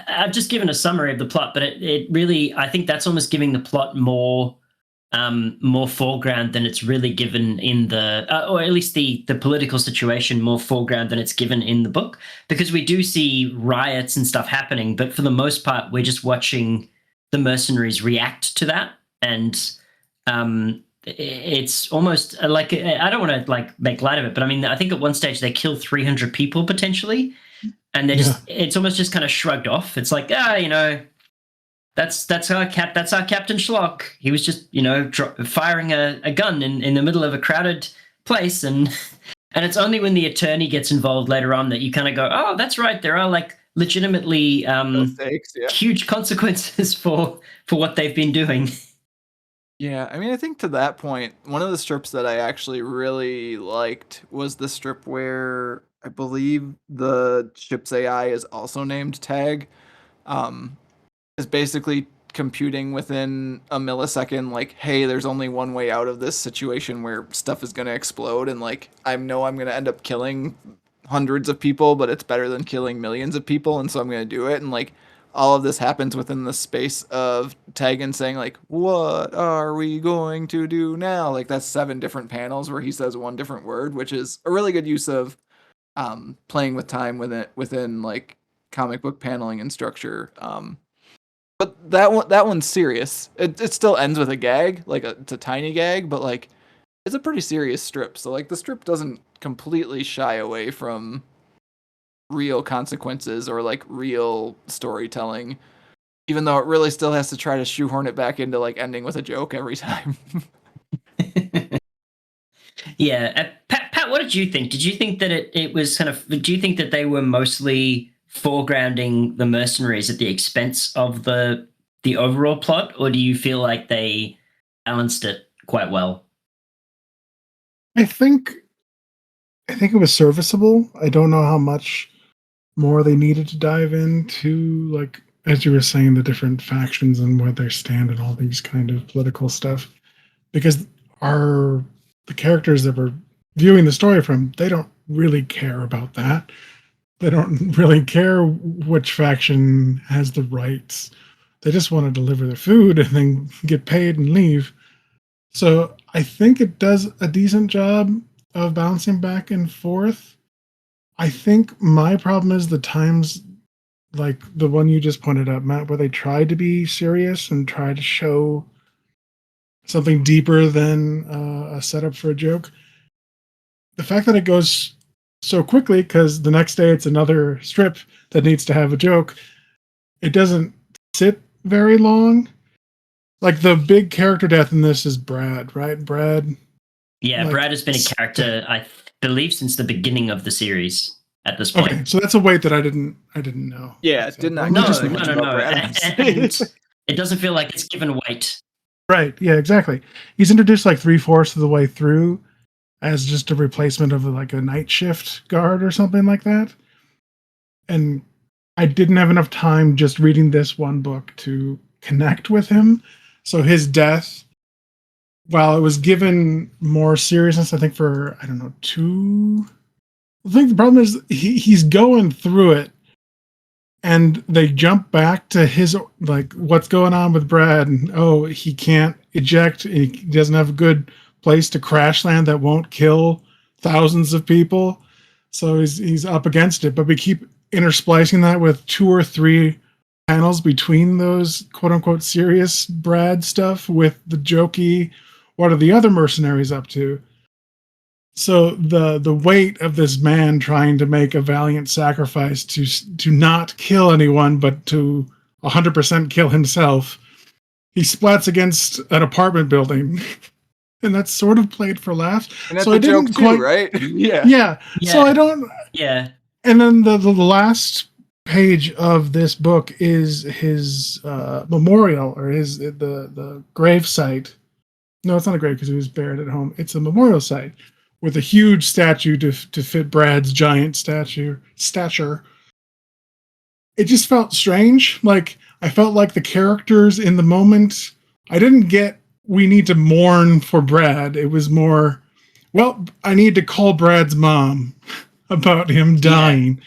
I've just given a summary of the plot, but it really, I think that's almost giving the plot more foreground than it's really given in the, or at least the political situation more foreground than it's given in the book, because we do see riots and stuff happening, but for the most part, we're just watching the mercenaries react to that, and it's almost like, I don't want to like make light of it, but I mean, I think at one stage they kill 300 people potentially, and they're just, it's almost just kind of shrugged off. It's like, that's our Captain Schlock. He was just, firing a gun in the middle of a crowded place, and it's only when the attorney gets involved later on that you kind of go, oh, that's right, there are like legitimately Mistakes, yeah. huge consequences for what they've been doing. Yeah, I mean, I think to that point, one of the strips that I actually really liked was the strip where I believe the ship's AI is also named Tag. Is basically computing within a millisecond, like, hey, there's only one way out of this situation where stuff is going to explode, and like, I know I'm going to end up killing hundreds of people, but it's better than killing millions of people, and so I'm going to do it. And like, all of this happens within the space of Tegan saying like, what are we going to do now? Like, that's 7 different panels where he says one different word, which is a really good use of playing with time within like comic book paneling and structure. But that one's serious. It still ends with a gag, like it's a tiny gag, but like it's a pretty serious strip. So like the strip doesn't completely shy away from real consequences or like real storytelling, even though it really still has to try to shoehorn it back into like ending with a joke every time. Yeah, Pat, what did you think? Did you think that it was kind of? Do you think that they were mostly foregrounding the mercenaries at the expense of the overall plot, or do you feel like they balanced it quite well? I think it was serviceable. I don't know how much more they needed to dive into, like, as you were saying, the different factions and where they stand and all these kind of political stuff, because the characters that we're viewing the story from, they don't really care about that. They don't really care which faction has the rights. They just want to deliver their food and then get paid and leave. So I think it does a decent job of bouncing back and forth. I think my problem is the times like the one you just pointed out, Matt, where they tried to be serious and try to show something deeper than a setup for a joke. The fact that it goes so quickly, because the next day it's another strip that needs to have a joke, it doesn't sit very long. Like the big character death in this is Brad, right? Brad. Yeah, like, Brad has been a character, I believe, since the beginning of the series at this point. Okay, so that's a weight that I didn't know. Yeah, it did not. No. And it doesn't feel like it's given weight. Right. Yeah, exactly. He's introduced like 3/4 of the way through as just a replacement of like a night shift guard or something like that. And I didn't have enough time just reading this one book to connect with him. So his death, while it was given more seriousness, I think for, I don't know, 2. I think the problem is he's going through it, and they jump back to his, like, what's going on with Brad, and oh, he can't eject, he doesn't have a good place to crash land that won't kill thousands of people, so he's up against it. But we keep intersplicing that with 2 or 3 panels between those quote unquote serious Brad stuff with the jokey, what are the other mercenaries up to? So the weight of this man trying to make a valiant sacrifice to not kill anyone, but to 100% kill himself, he splats against an apartment building, and that's sort of played for laughs. And that's so a joke too, right? Yeah. So I don't. Yeah. And then the last page of this book is his memorial, or his the grave site. No, it's not a grave because he was buried at home. It's a memorial site with a huge statue to fit Brad's giant stature. It just felt strange. Like, I felt like the characters in the moment, I didn't get, we need to mourn for Brad. It was more, well, I need to call Brad's mom about him dying.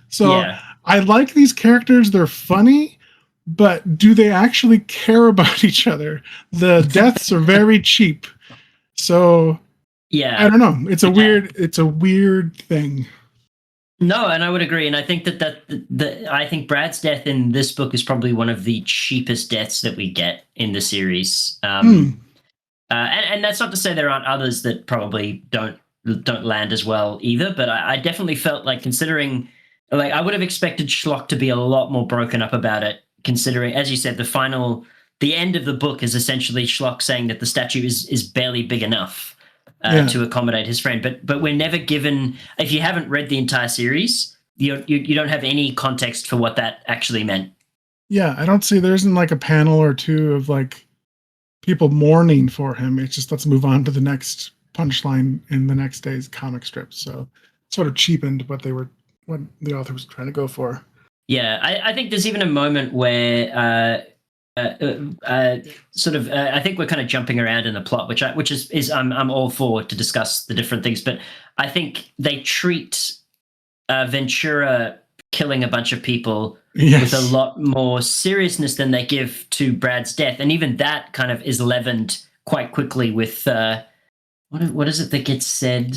So I like these characters. They're funny, but do they actually care about each other? The deaths are very cheap. So I don't know. It's a weird thing. No, and I would agree. And I think I think Brad's death in this book is probably one of the cheapest deaths that we get in the series. And that's not to say there aren't others that probably don't land as well either. But I definitely felt like, considering, like, I would have expected Schlock to be a lot more broken up about it, considering, as you said, the end of the book is essentially Schlock saying that the statue is barely big enough to accommodate his friend. But we're never given, if you haven't read the entire series, you don't have any context for what that actually meant. Yeah, I don't see, there isn't like a panel or two of like people mourning for him. It's just, let's move on to the next punchline in the next day's comic strip. So sort of cheapened what the author was trying to go for. Yeah, I think there's even a moment where I think we're kind of jumping around in the plot, which is I'm all for to discuss the different things, but I think they treat Ventura killing a bunch of people with a lot more seriousness than they give to Brad's death, and even that kind of is leavened quite quickly with what is it that gets said?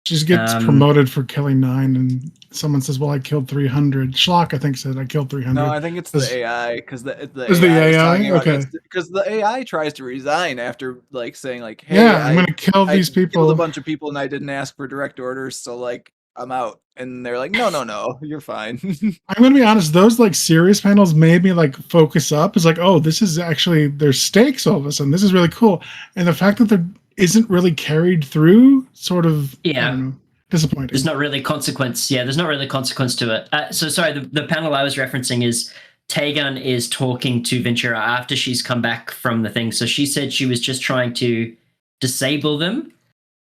She gets promoted for killing 9, and someone says, well, I killed 300. Schlock, I think, said, I killed 300. No, I think it's the AI, because the AI? Okay. Because the AI tries to resign after, like, saying, like, hey, I'm going to kill these people. I killed a bunch of people, and I didn't ask for direct orders, so, like, I'm out. And they're like, no, you're fine. I'm going to be honest, those, like, serious panels made me, like, focus up. It's like, oh, this is actually, there's stakes all of a sudden. This is really cool. And the fact that there isn't really carried through, sort of, I don't know, disappointing. There's not really consequence. Yeah, there's not really consequence to it. So sorry, the panel I was referencing is Tegan is talking to Ventura after she's come back from the thing. So she said she was just trying to disable them.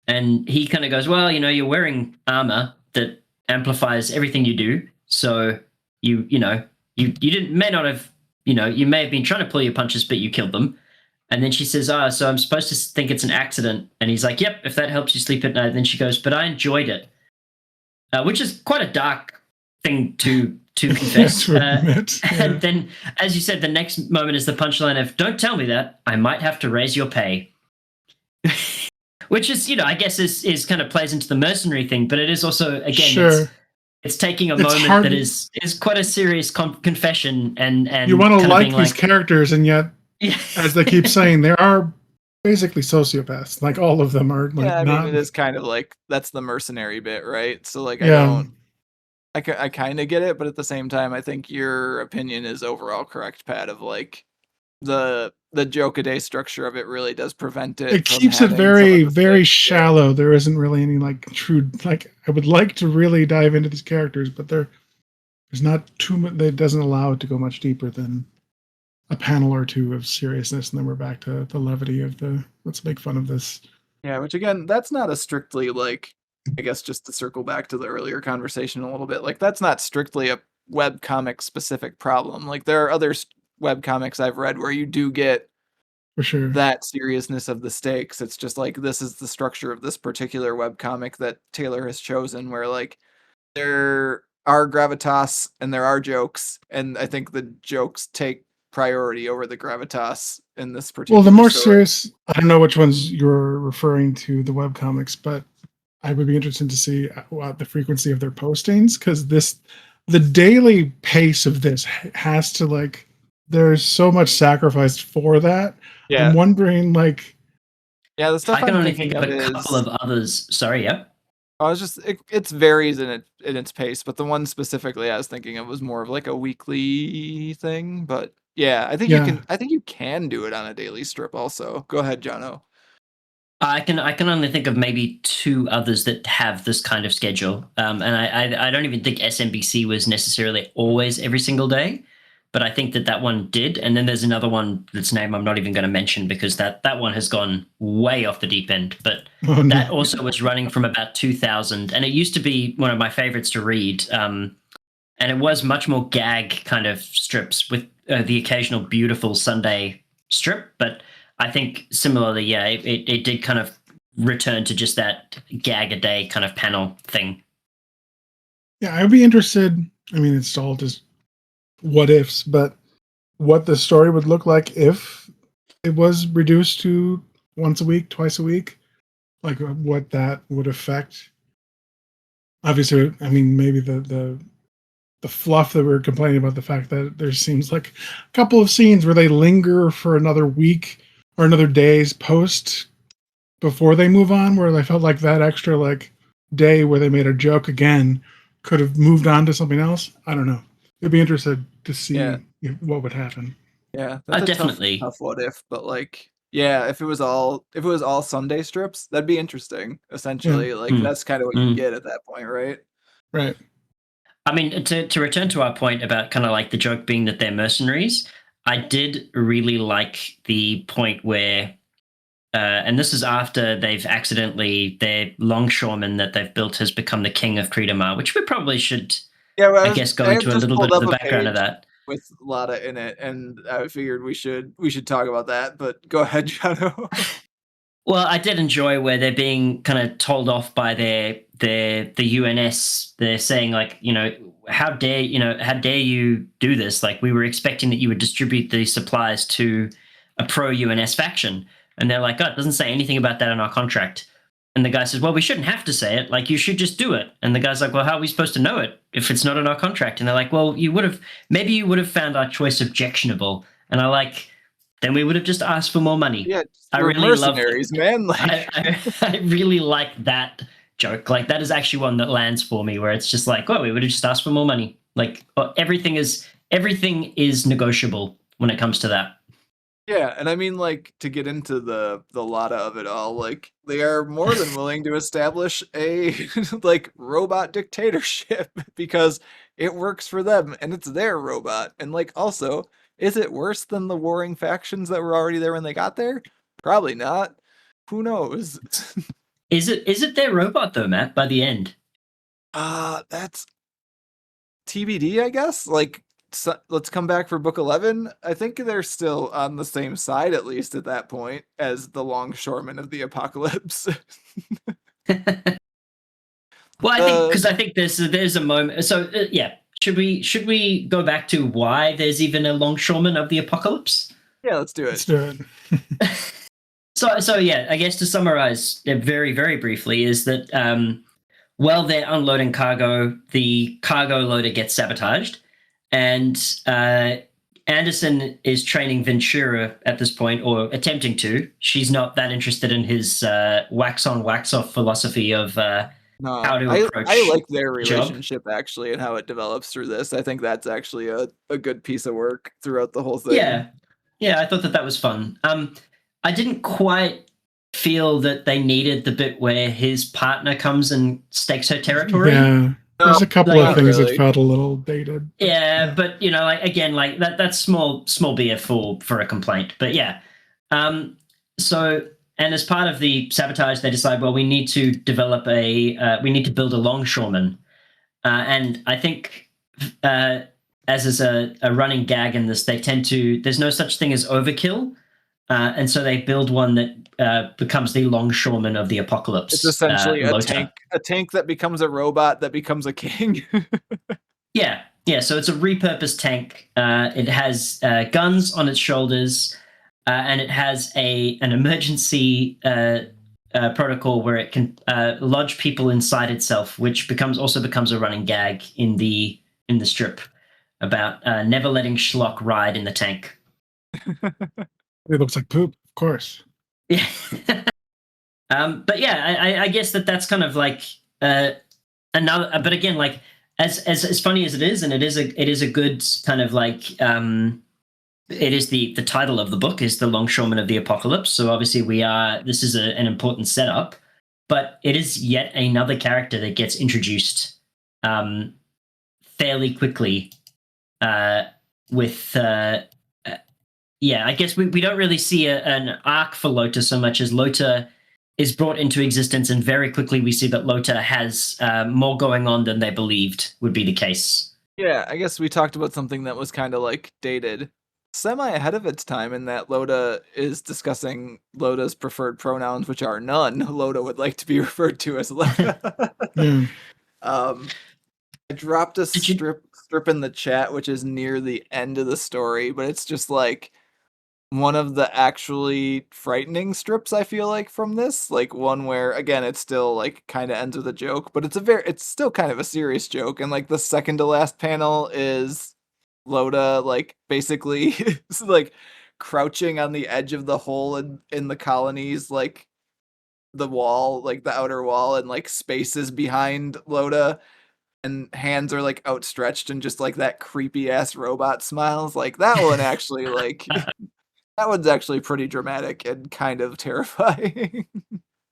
And he kind of goes, well, you're wearing armor that amplifies everything you do. So you may have been trying to pull your punches, but you killed them. And then she says, so I'm supposed to think it's an accident. And he's like, yep, if that helps you sleep at night. And then she goes, but I enjoyed it. Which is quite a dark thing to confess. And then, as you said, the next moment is the punchline of, don't tell me that. I might have to raise your pay. Which is, I guess is kind of plays into the mercenary thing. But it is also, again, it's taking a moment that is quite a serious confession. And you want to like these characters, and yet, as they keep saying, there are basically sociopaths. Like, all of them are. Like, I mean, it is kind of like, that's the mercenary bit, right? So, like, I kind of get it, but at the same time, I think your opinion is overall correct, Pat, of like the joke-a-day structure of it really does prevent it. It keeps it very, very shallow. There isn't really any like true, like, I would like to really dive into these characters, but there's not too much. That doesn't allow it to go much deeper than a panel or two of seriousness, and then we're back to the levity of let's make fun of this. Yeah, which again, that's not a strictly, like, I guess just to circle back to the earlier conversation a little bit, like, that's not strictly a webcomic specific problem. Like, there are other webcomics I've read where you do get for sure that seriousness of the stakes. It's just like, this is the structure of this particular webcomic that Taylor has chosen, where like there are gravitas and there are jokes, and I think the jokes take priority over the gravitas in this particular the more story. serious, I don't know which ones you're referring to, the webcomics, but I would be interested to see the frequency of their postings, because the daily pace of this has to, like, there's so much sacrificed for that. Yeah. I'm wondering, like, the stuff I can only think of a couple of others. Sorry, yep. I was just, it varies in its pace, but the one specifically I was thinking of was more of like a weekly thing. But yeah, I think you can do it on a daily strip also. Go ahead, Jono. I can only think of maybe two others that have this kind of schedule, and I don't even think SMBC was necessarily always every single day, but I think that one did. And then there's another one that's name I'm not even going to mention because that one has gone way off the deep end. But that also was running from about 2000, and it used to be one of my favorites to read. And it was much more gag kind of strips with the occasional beautiful Sunday strip, but I think similarly, yeah, it did kind of return to just that gag a day kind of panel thing. Yeah, I'd be interested. I mean, it's all just what ifs, but what the story would look like if it was reduced to once a week, twice a week, like what that would affect. Obviously, I mean, maybe the fluff that we were complaining about, the fact that there seems like a couple of scenes where they linger for another week or another day's post before they move on, where I felt like that extra like day where they made a joke again could have moved on to something else. I don't know. I'd be interested to see what would happen. Yeah, that's definitely tough what if, but like, yeah, if it was all Sunday strips, that'd be interesting. Essentially, like that's kind of what you get at that point, right? Right. I mean, to return to our point about kind of like the joke being that they're mercenaries, I did really like the point where, and this is after they've accidentally, their longshoreman that they've built has become the king of Creedamar, which we probably should, I guess, go into a little bit of the background of that. With Lada in it, and I figured we should talk about that, but go ahead, Jono. Well, I did enjoy where they're being kind of told off by the UNS. They're saying like, how dare you do this? Like we were expecting that you would distribute these supplies to a pro UNS faction, and they're like, oh, it doesn't say anything about that in our contract. And the guy says, well, we shouldn't have to say it. Like you should just do it. And the guy's like, well, how are we supposed to know it if it's not in our contract? And they're like, well, maybe you would have found our choice objectionable. And I like. Then we would have just asked for more money. Yeah, I really love man. Like I really like that joke. Like that is actually one that lands for me, where it's just like, oh, we would have just asked for more money. Like everything is negotiable when it comes to that. Yeah, and I mean, like, to get into the Lada of it all, like, they are more than willing to establish a like robot dictatorship because it works for them and it's their robot. And like, also, is it worse than the warring factions that were already there when they got there? Probably not. Who knows? Is it their robot though, Matt? By the end, that's TBD, I guess. Like, so, let's come back for book 11. I think they're still on the same side, at least at that point, as the longshoremen of the apocalypse. Well, I think there's a moment. So yeah. Should we go back to why there's even a longshoreman of the apocalypse? Yeah, let's do it. Let's do it. So yeah, I guess to summarize very, very briefly is that while they're unloading cargo, the cargo loader gets sabotaged, and Anderson is training Ventura at this point, or attempting to. She's not that interested in his wax on, wax off philosophy of how to approach. I like their relationship actually and how it develops through this. I think that's actually a good piece of work throughout the whole thing. Yeah, I thought that was fun. I didn't quite feel that they needed the bit where his partner comes and stakes her territory. Yeah, there's a couple of things that felt a little dated. Yeah, but like again, like that's small beer for a complaint. But yeah, so. And as part of the sabotage, they decide, well, we need to develop we need to build a longshoreman. And I think, as is a running gag in this, there's no such thing as overkill. And so they build one that becomes the longshoreman of the apocalypse. It's essentially a tank that becomes a robot that becomes a king. Yeah. So it's a repurposed tank. It has guns on its shoulders. And it has an emergency protocol where it can lodge people inside itself, which also becomes a running gag in the strip about never letting Schlock ride in the tank. It looks like poop, of course. Yeah. But yeah, I guess that's kind of like another. But again, like as funny as it is, and it is a good kind of like. it is the title of the book is The Longshoreman of the Apocalypse. So obviously this is an important setup, but it is yet another character that gets introduced fairly quickly with I guess we don't really see an arc for Lota so much as Lota is brought into existence, and very quickly we see that Lota has more going on than they believed would be the case. Yeah, I guess we talked about something that was kind of like dated, semi ahead of its time, in that Loda is discussing Loda's preferred pronouns, which are none. Loda would like to be referred to as Loda. Yeah. I dropped a strip in the chat, which is near the end of the story, but it's just like one of the actually frightening strips, I feel like, from this. Like one where, again, it's still like kind of ends with a joke, but it's still kind of a serious joke. And like the second to last panel is Loda like basically like crouching on the edge of the hole in the colonies, like the wall, like the outer wall, and like spaces behind Loda, and hands are like outstretched, and just like that creepy ass robot smiles. Like that one actually like that one's actually pretty dramatic and kind of terrifying.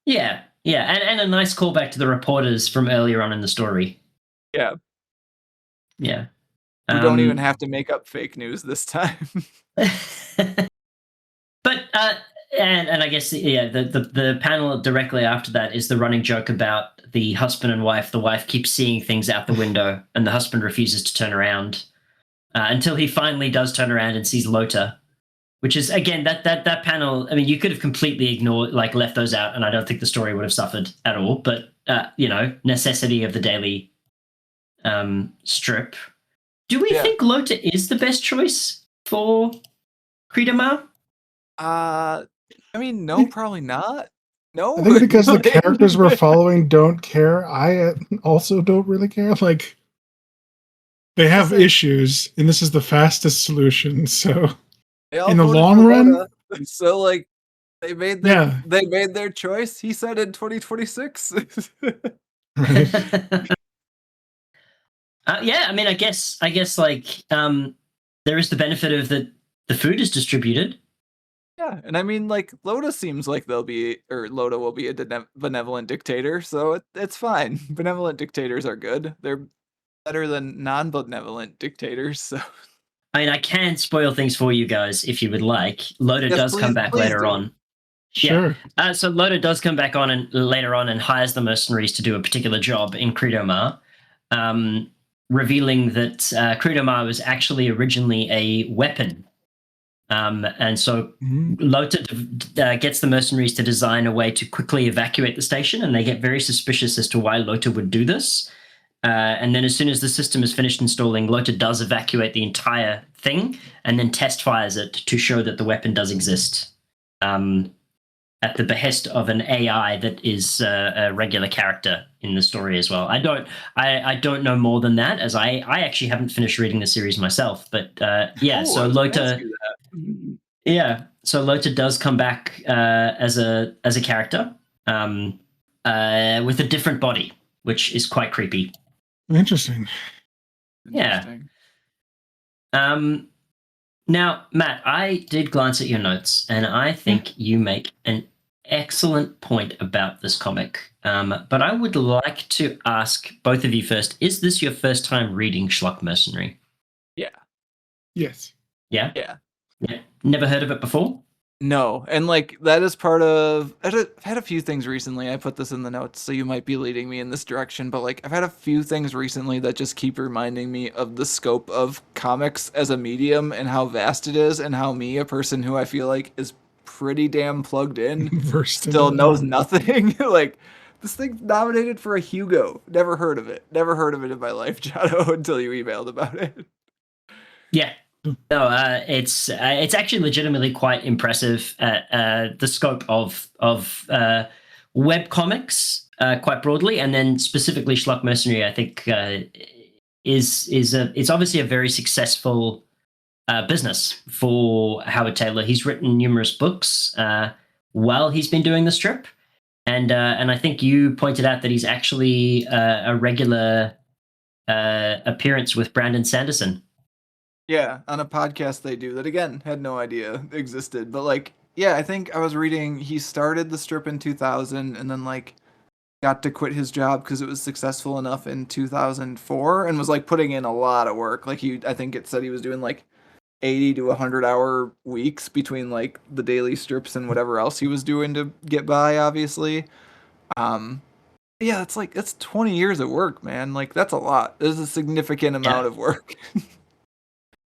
Yeah, and a nice callback to the reporters from earlier on in the story. Yeah. Yeah. We don't even have to make up fake news this time. But and I guess the panel directly after that is the running joke about the husband and wife. The wife keeps seeing things out the window, and the husband refuses to turn around until he finally does turn around and sees Lota, which is again that panel. I mean, you could have completely ignored, like left those out, and I don't think the story would have suffered at all. But necessity of the daily strip. Do we think Lota is the best choice for Creedamar? I mean, no, probably not. No, I think because the characters we're following don't care. I also don't really care. Like, they have issues, and this is the fastest solution. So, in the long run, so like they made their choice. He said in 2026. Right. I mean, I guess like there is the benefit of the food is distributed. Yeah, and I mean, like, Loda seems like Loda will be a benevolent dictator, so it's fine. Benevolent dictators are good. They're better than non-benevolent dictators, so. I mean, I can spoil things for you guys if you would like. Loda does come back later on. Sure. Yeah. So Loda does come back on and later on and hires the mercenaries to do a particular job in Credomar, revealing that Credomar was actually originally a weapon. And so Lota gets the mercenaries to design a way to quickly evacuate the station, and they get very suspicious as to why Lota would do this. And then as soon as the system is finished installing, Lota does evacuate the entire thing and then test fires it to show that the weapon does exist, at the behest of an AI that is a regular character in the story as well. I don't know more than that, as I actually haven't finished reading the series myself. But so Lota... Yeah, so Lota does come back as a character with a different body, which is quite creepy. Interesting. Yeah. Now, Matt, I did glance at your notes, and I think you make an excellent point about this comic. But I would like to ask both of you first: is this your first time reading Schlock Mercenary? Yeah. Yes. Yeah. Yeah. Never heard of it before? No, and like that is part of. I've had a few things recently. I put this in the notes, so you might be leading me in this direction. But like, I've had a few things recently that just keep reminding me of the scope of comics as a medium and how vast it is, and how me, a person who I feel like is pretty damn plugged in, still knows nothing. Like, this thing's nominated for a Hugo. Never heard of it. Never heard of it in my life, Jono, until you emailed about it. Yeah. No, it's actually legitimately quite impressive at the scope of web comics quite broadly, and then specifically Schlock Mercenary. I think it's obviously a very successful business for Howard Taylor. He's written numerous books while he's been doing the strip, and I think you pointed out that he's actually a regular appearance with Brandon Sanderson. Yeah, on a podcast they do that again, had no idea existed. But like, yeah, I think I was reading he started the strip in 2000 and then like got to quit his job because it was successful enough in 2004 and was like putting in a lot of work. Like I think it said he was doing like 80 to 100-hour weeks between like the daily strips and whatever else he was doing to get by, obviously. Um, yeah, it's 20 years of work, man. Like that's a lot. There's a significant amount of work.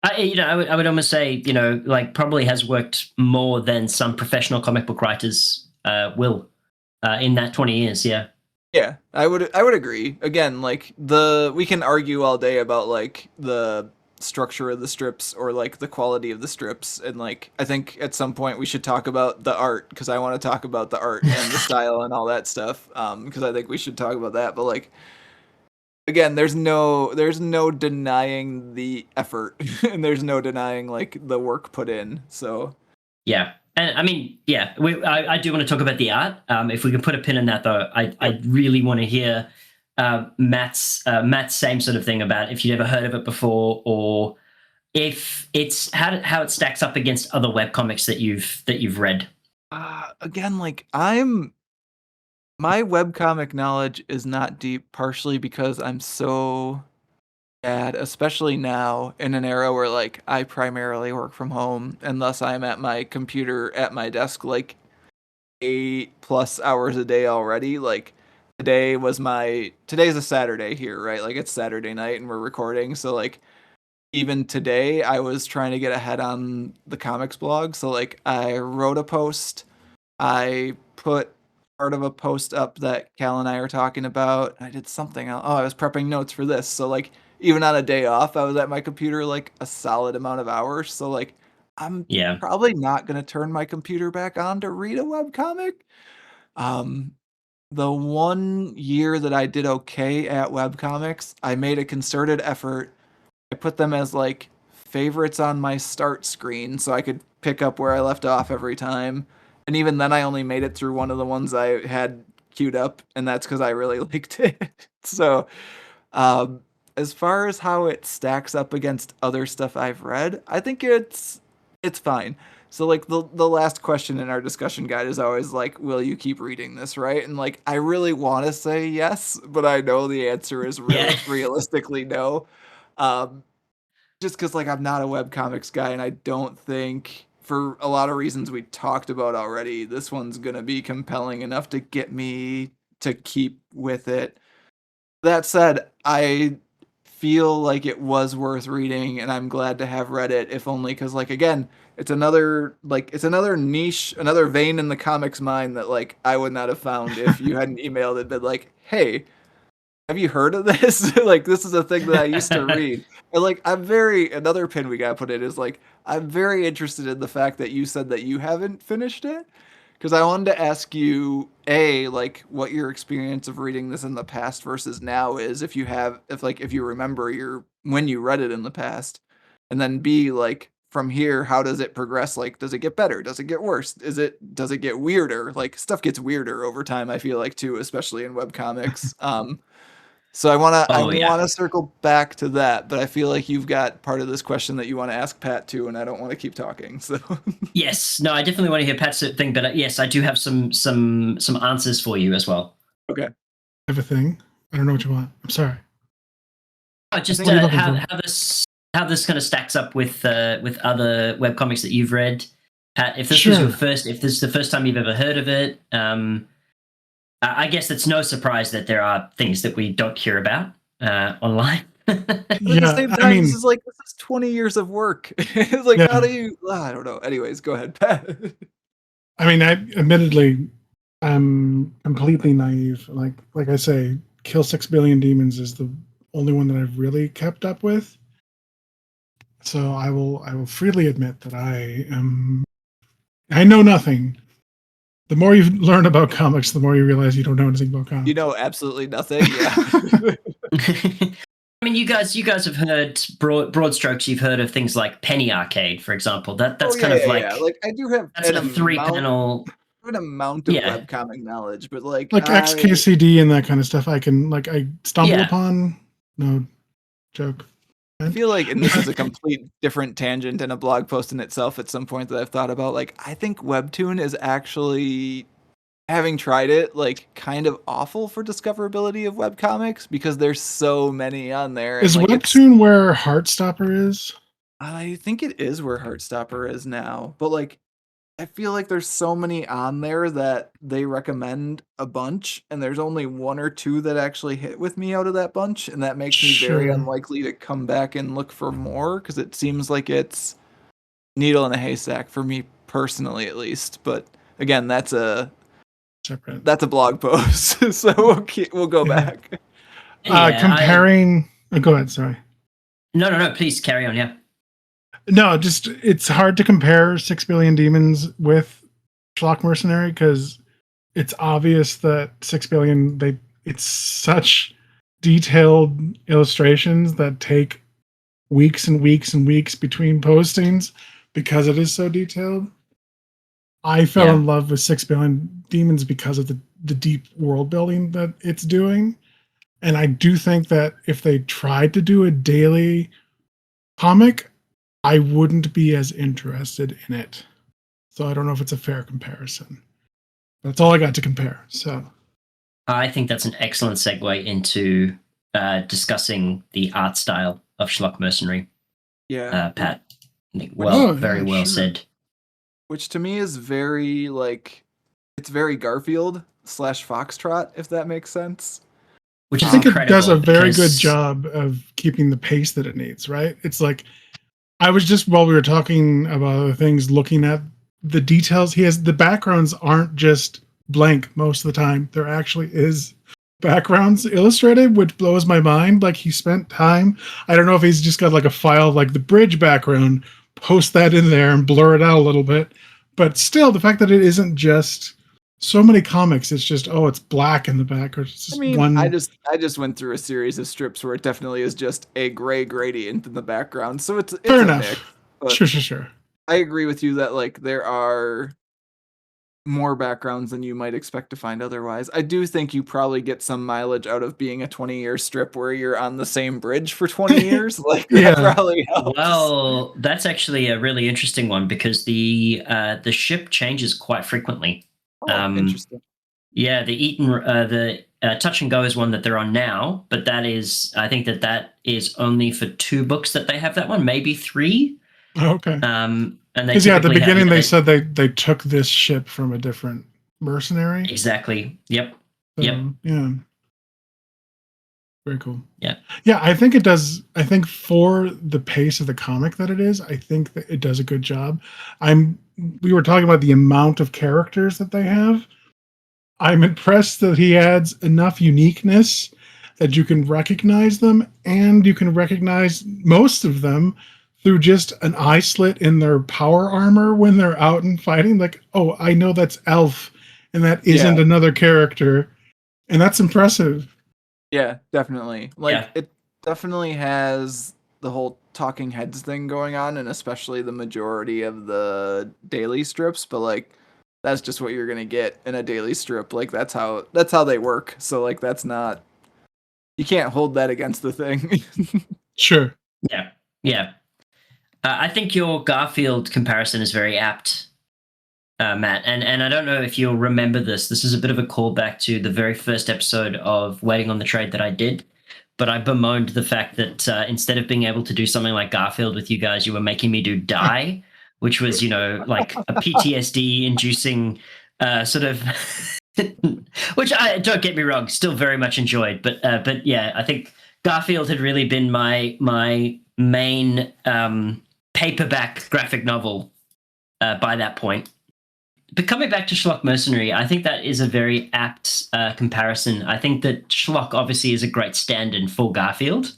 I would almost say, like probably has worked more than some professional comic book writers will in that 20 years. Yeah. Yeah, I would agree. Again, like we can argue all day about like the structure of the strips or like the quality of the strips, and like I think at some point we should talk about the art because I want to talk about the art and the style and all that stuff. Because I think we should talk about that. But like again, there's no denying the effort and there's no denying like the work put in. So yeah. And I mean, yeah, I do want to talk about the art. If we can put a pin in that, though, I really want to hear Matt's same sort of thing about if you'd ever heard of it before, or if it's how it stacks up against other webcomics that you've read. Again, like my webcomic knowledge is not deep, partially because I'm so bad, especially now in an era where like I primarily work from home and thus I'm at my computer at my desk like 8+ hours a day already. Like today's a Saturday here, right? Like it's Saturday night and we're recording. So like even today I was trying to get ahead on the comics blog. So like I wrote a post, I put part of a post up that Cal and I are talking about. I did something else. Oh, I was prepping notes for this. So like even on a day off, I was at my computer like a solid amount of hours. So like I'm probably not gonna turn my computer back on to read a webcomic. The 1 year that I did okay at webcomics, I made a concerted effort. I put them as like favorites on my start screen so I could pick up where I left off every time. And even then I only made it through one of the ones I had queued up, and that's because I really liked it. So as far as how it stacks up against other stuff I've read, I think it's fine. So like the last question in our discussion guide is always like, will you keep reading this, right? And like I really want to say yes, but I know the answer is realistically no. Just because like I'm not a webcomics guy, and I don't think for a lot of reasons we talked about already, this one's gonna be compelling enough to get me to keep with it. That said, I feel like it was worth reading, and I'm glad to have read it, if only because like again, it's another niche, another vein in the comics mind that like I would not have found if you hadn't emailed and been like, hey, have you heard of this? Like this is a thing that I used to read. And like another pin we got put in is like I'm very interested in the fact that you said that you haven't finished it. Because I wanted to ask you, like what your experience of reading this in the past versus now is, if you remember when you read it in the past, and then B, like from here, how does it progress? Like, does it get better? Does it get worse? Does it get weirder? Like stuff gets weirder over time, I feel like too, especially in webcomics. So I wanna circle back to that, but I feel like you've got part of this question that you want to ask Pat too, and I don't want to keep talking. So yes, no, I definitely want to hear Pat's thing, but yes, I do have some answers for you as well. Okay. I have a thing. I don't know what you want. I'm sorry. Just how this kind of stacks up with other webcomics that you've read. Pat, if this is the first time you've ever heard of it, I guess it's no surprise that there are things that we don't hear about online. At the same time, this is 20 years of work. It's like, how do you? I don't know. Anyways, go ahead, Pat. I mean, admittedly, I'm completely naive. Like I say, Kill 6 Billion Demons is the only one that I've really kept up with. So I will freely admit that I know nothing. The more you learn about comics, the more you realize you don't know anything about comics. You know absolutely nothing. Yeah. I mean, you guys have heard broad strokes. You've heard of things like Penny Arcade, for example. Like I do have that's a 3-panel. An amount of webcomic knowledge, but like XKCD and that kind of stuff. I stumble upon. No joke. I feel like, and this is a complete different tangent and a blog post in itself at some point that I've thought about, like, I think Webtoon is actually, having tried it, like, kind of awful for discoverability of webcomics because there's so many on there. And, Is like, Webtoon where Heartstopper is? I think it is where Heartstopper is now, but, like, I feel like there's so many on there that they recommend a bunch, and there's only one or two that actually hit with me out of that bunch, and that makes me very Sure. unlikely to come back and look for more, because it seems like it's needle in a haystack for me personally, at least. But again, that's a Separate. blog post, so we'll go back. Comparing. Go ahead. Sorry. No. Please carry on. Yeah. No, just it's hard to compare 6 Billion Demons with Schlock Mercenary because it's obvious that 6 Billion it's such detailed illustrations that take weeks and weeks and weeks between postings because it is so detailed. I fell in love with 6 Billion Demons because of the deep world building that it's doing. And I do think that if they tried to do a daily comic, I wouldn't be as interested in it. So I don't know if it's a fair comparison. That's all I got to compare. So I think that's an excellent segue into discussing the art style of Schlock Mercenary. Yeah. Pat. Very well said. Which to me is very, like, it's very Garfield / Foxtrot, if that makes sense. Which I think it does a very good job of keeping the pace that it needs, right? It's like, I was just, while we were talking about other things, looking at the details. The backgrounds aren't just blank most of the time. There actually is backgrounds illustrated, which blows my mind. Like, he spent time. I don't know if he's just got like a file, like the bridge background, post that in there and blur it out a little bit. But still, the fact that it isn't just so many comics, it's just, it's black in the back. Or it's just I just went through a series of strips where it definitely is just a gray gradient in the background. So it's fair a enough. Mix, sure. I agree with you that, like, there are more backgrounds than you might expect to find otherwise. I do think you probably get some mileage out of being a 20-year strip where you're on the same bridge for 20 years. Like, that probably helps. Well, that's actually a really interesting one because the ship changes quite frequently. Interesting. Yeah, the Touch and Go is one that they're on now, but that is, I think that is only for 2 books that they have that one, maybe 3. Okay. And because at the beginning they said they took this ship from a different mercenary. Exactly. Yep. Yeah. Very cool. Yeah. Yeah, I think it does. I think for the pace of the comic that it is, I think that it does a good job. We were talking about the amount of characters that they have. I'm impressed that he adds enough uniqueness that you can recognize them, and you can recognize most of them through just an eye slit in their power armor when they're out and fighting. Like, oh, I know that's Elf, and that isn't another character. And that's impressive. Yeah, definitely. Like, it definitely has the whole talking heads thing going on, and especially the majority of the daily strips, but, like, that's just what you're gonna get in a daily strip. Like, that's how they work. So, like, that's not, you can't hold that against the thing. Sure. Yeah. I think your Garfield comparison is very apt, Matt. And I don't know if you'll remember this. This is a bit of a callback to the very first episode of Waiting on the Trade that I did. But I bemoaned the fact that instead of being able to do something like Garfield with you guys, you were making me do Die, which was, like a PTSD-inducing sort of... which, don't get me wrong, still very much enjoyed. But yeah, I think Garfield had really been my main paperback graphic novel by that point. But coming back to Schlock Mercenary, I think that is a very apt comparison. I think that Schlock obviously is a great stand-in for Garfield,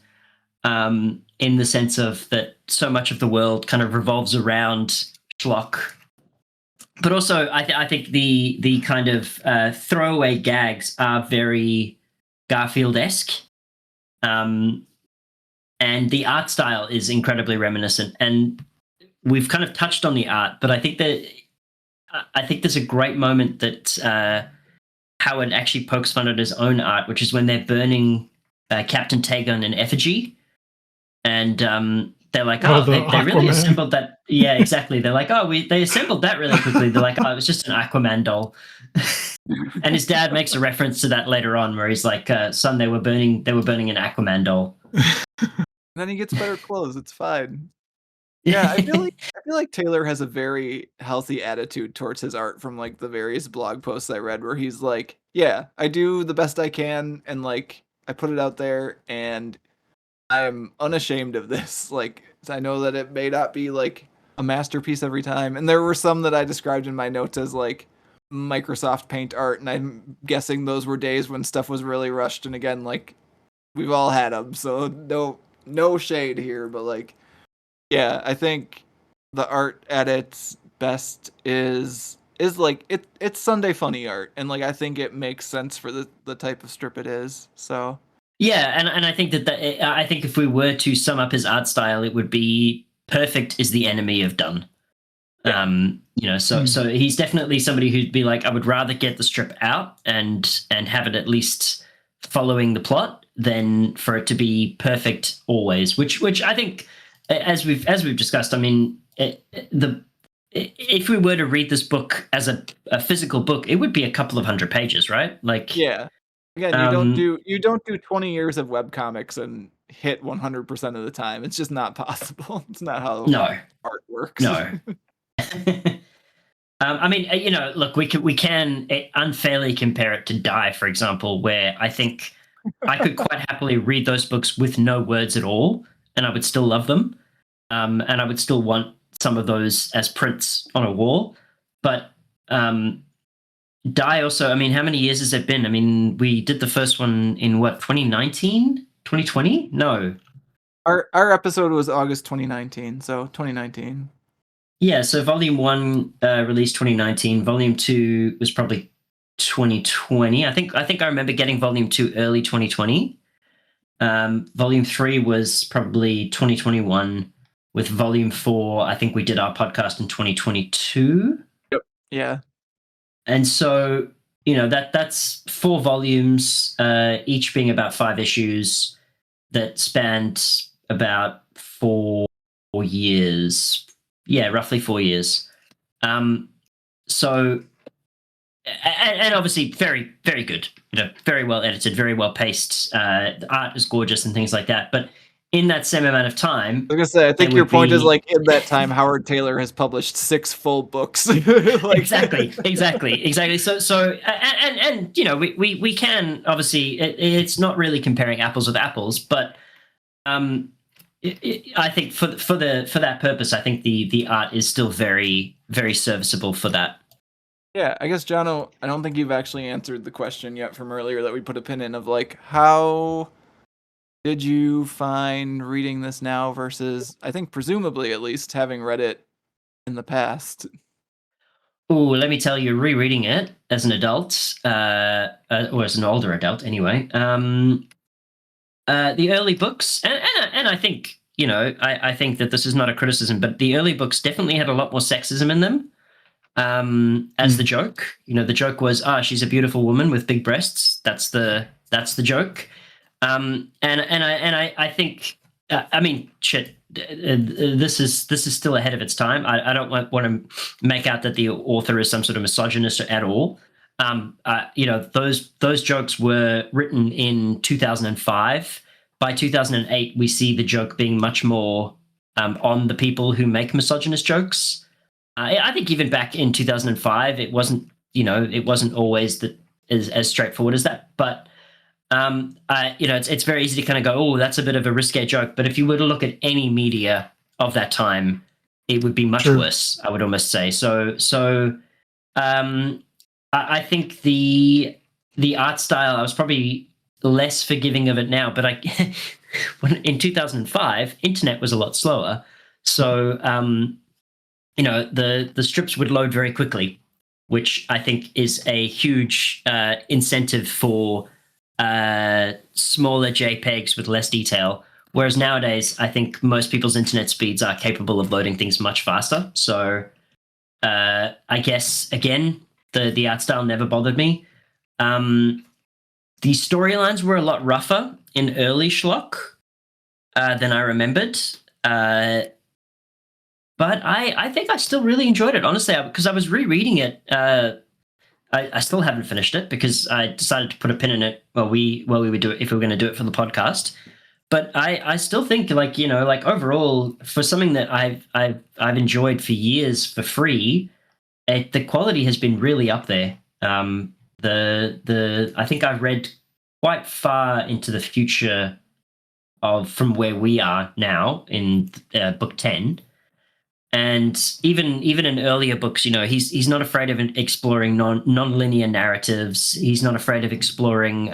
in the sense of that so much of the world kind of revolves around Schlock. But also, I think the kind of throwaway gags are very Garfield-esque. And the art style is incredibly reminiscent. And we've kind of touched on the art, but I think there's a great moment that Howard actually pokes fun at his own art, which is when they're burning Captain Tagon in effigy. and they're like, Oh, oh, the they really Aquaman. assembled that. Yeah, exactly. They're like, oh, they assembled that really quickly. They're like, oh, it was just an Aquaman doll. And his dad makes a reference to that later on, where he's like, son, they were burning an Aquaman doll. Then he gets better clothes. It's fine. Yeah, I feel like Taylor has a very healthy attitude towards his art from like the various blog posts I read where he's like, yeah, I do the best I can and like I put it out there and I'm unashamed of this. Like I know that it may not be like a masterpiece every time. And there were some that I described in my notes as like Microsoft Paint art and I'm guessing those were days when stuff was really rushed and again like we've all had them. So no shade here, but like yeah, I think the art at its best is like it's Sunday funny art, and like I think it makes sense for the type of strip it is. So Yeah, and I think I think if we were to sum up his art style, it would be perfect is the enemy of done. So he's definitely somebody who'd be like, I would rather get the strip out and have it at least following the plot than for it to be perfect always. Which I think, as we've discussed, I mean, if we were to read this book as a physical book, it would be a couple of 100 pages, right? Like, yeah, again, you don't do 20 years of webcomics and hit 100% of the time. It's just not possible. It's not how art works. No. I mean, look, we can unfairly compare it to Die, for example, where I think I could quite happily read those books with no words at all, and I would still love them, and I would still want some of those as prints on a wall. But Die also, I mean, how many years has it been? I mean, we did the first one in what, 2019? 2020? No. Our episode was August 2019, so 2019. Yeah, so Volume 1 released 2019. Volume 2 was probably 2020. I think I remember getting Volume 2 early 2020. Volume 3 was probably 2021. With Volume 4, I think we did our podcast in 2022. Yep. Yeah. And so, that's 4 volumes, each being about 5 issues that spanned about 4 years. Yeah, roughly 4 years. So, and obviously very, very good. Very well edited, very well paced. The art is gorgeous and things like that. But in that same amount of time, I was gonna say, I think your point is like in that time, Howard Taylor has published 6 full books. Like, exactly. So, and we can obviously, it's not really comparing apples with apples, but I think for that purpose, I think the art is still very, very serviceable for that. Yeah, I guess, Jono, I don't think you've actually answered the question yet from earlier that we put a pin in of like, how did you find reading this now versus, I think presumably at least, having read it in the past? Oh, let me tell you, rereading it as an adult, or as an older adult anyway, the early books, and I think, I think that this is not a criticism, but the early books definitely had a lot more sexism in them. As the joke, the joke was, she's a beautiful woman with big breasts. That's the joke. And I think, I mean, shit. This is still ahead of its time. I don't want to make out that the author is some sort of misogynist at all. Those jokes were written in 2005. By 2008, we see the joke being much more on the people who make misogynist jokes. I think even back in 2005, it wasn't always as straightforward as that. But it's very easy to kind of go, oh, that's a bit of a risque joke. But if you were to look at any media of that time, it would be much worse, I would almost say. So I think the art style, I was probably less forgiving of it now, but in 2005, internet was a lot slower. So, the strips would load very quickly, which I think is a huge incentive for smaller JPEGs with less detail. Whereas nowadays, I think most people's internet speeds are capable of loading things much faster. So I guess, again, the art style never bothered me. The storylines were a lot rougher in early Schlock. than I remembered. But I think I still really enjoyed it, honestly, because I was rereading it. I still haven't finished it because I decided to put a pin in it while we would do it if we were going to do it for the podcast. But I still think, like, like overall, for something that I've enjoyed for years for free, the quality has been really up there. I think I've read quite far into the future from where we are now in book 10. And even in earlier books, he's not afraid of exploring non-linear narratives. He's not afraid of exploring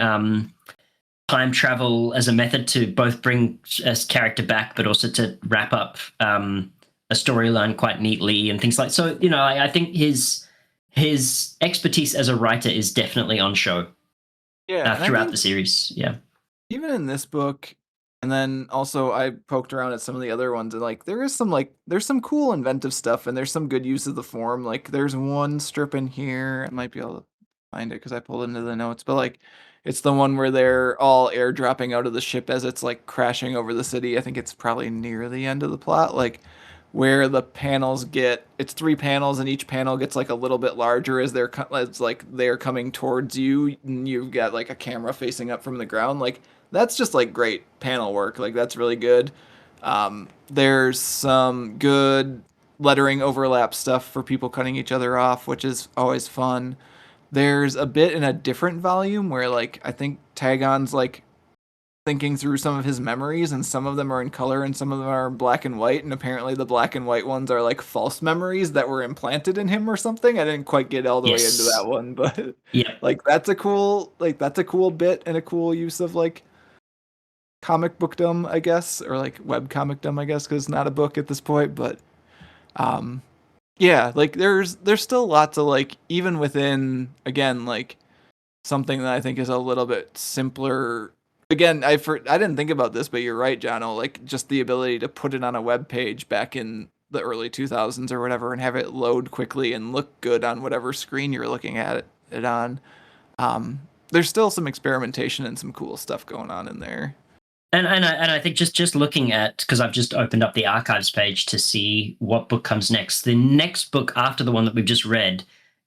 time travel as a method to both bring a character back, but also to wrap up a storyline quite neatly and things like. So, I think his expertise as a writer is definitely on show. Yeah, throughout the series. Yeah, even in this book. And then also I poked around at some of the other ones, and like there's some cool inventive stuff, and there's some good use of the form. Like there's one strip in here, I might be able to find it because I pulled into the notes, but like it's the one where they're all airdropping out of the ship as it's like crashing over the city. I think it's probably near the end of the plot, like where the panels it's 3 panels, and each panel gets like a little bit larger as they're coming towards you, and you've got like a camera facing up from the ground. Like that's just like great panel work. Like that's really good. There's some good lettering overlap stuff for people cutting each other off, which is always fun. There's a bit in a different volume where like I think Tagon's like thinking through some of his memories, and some of them are in color and some of them are in black and white, and apparently the black and white ones are like false memories that were implanted in him or something. I didn't quite get all the way into that one, but yeah, like that's a cool bit and a cool use of like comic bookdom, I guess, or like web comicdom, I guess, because it's not a book at this point. But yeah, like there's still lots of like, even within, again, like something that I think is a little bit simpler. Again, I didn't think about this, but you're right, Jono. Like just the ability to put it on a web page back in the early 2000s or whatever, and have it load quickly and look good on whatever screen you're looking at it on. There's still some experimentation and some cool stuff going on in there. And I think just looking at, because I've just opened up the archives page to see what book comes next. The next book after the one that we've just read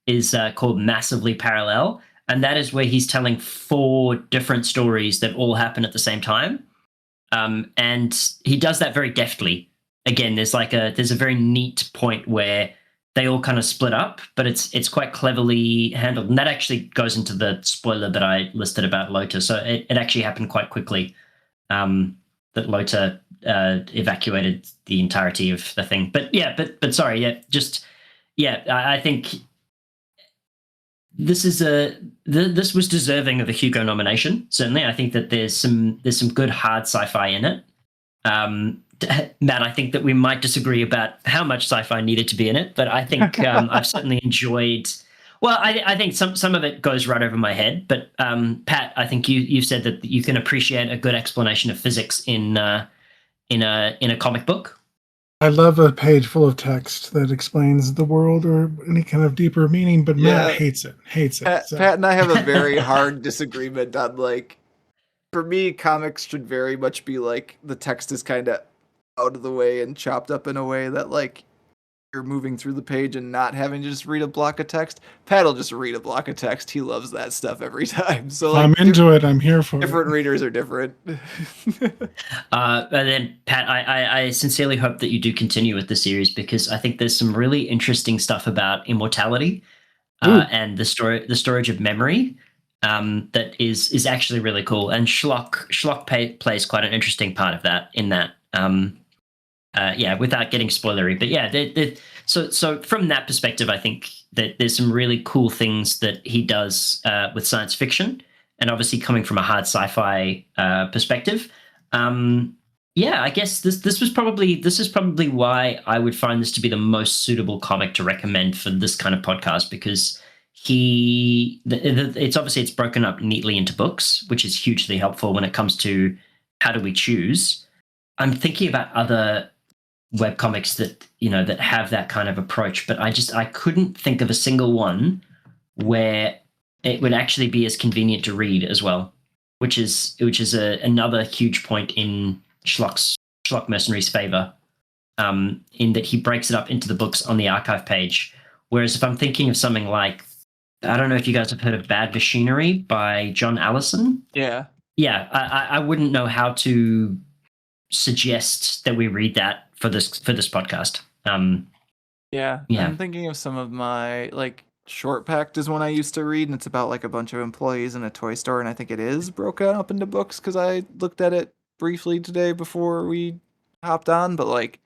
is called Massively Parallel, and that is where he's telling 4 different stories that all happen at the same time. And he does that very deftly. Again, there's a very neat point where they all kind of split up, but it's quite cleverly handled. And that actually goes into the spoiler that I listed about Lota. So it actually happened quite quickly. That Lota evacuated the entirety of the thing. But sorry, I think this was deserving of a Hugo nomination. Certainly, I think that there's some good hard sci-fi in it. Matt, I think that we might disagree about how much sci-fi needed to be in it, but I think I've certainly enjoyed. Well, I think some of it goes right over my head, but Pat, I think you said that you can appreciate a good explanation of physics in a comic book. I love a page full of text that explains the world or any kind of deeper meaning, but Matt hates it. Pat and I have a very hard disagreement on, like, for me, comics should very much be like the text is kind of out of the way and chopped up in a way that like you're moving through the page and not having to just read a block of text. Pat'll just read a block of text. He loves that stuff every time. So like, I'm into it. I'm here for different readers are different. And then Pat, I sincerely hope that you do continue with the series, because I think there's some really interesting stuff about immortality and the storage of memory that is actually really cool. And Schlock plays quite an interesting part of that in that. Without getting spoilery, but so from that perspective, I think that there's some really cool things that he does with science fiction, and obviously coming from a hard sci-fi perspective. I guess this is probably why I would find this to be the most suitable comic to recommend for this kind of podcast, because it's broken up neatly into books, which is hugely helpful when it comes to how do we choose. I'm thinking about other webcomics that have that kind of approach, but I couldn't think of a single one where it would actually be as convenient to read as well, which is another huge point in Schlock Mercenary's favor, in that he breaks it up into the books on the archive page. Whereas if I'm thinking of something like, I don't know if you guys have heard of Bad Machinery by John Allison. Yeah. Yeah, I wouldn't know how to suggest that we read that for this podcast. Yeah. I'm thinking of some of my, like, Short Pact is one I used to read, and it's about like a bunch of employees in a toy store, and I think it is broken up into books because I looked at it briefly today before we hopped on, but like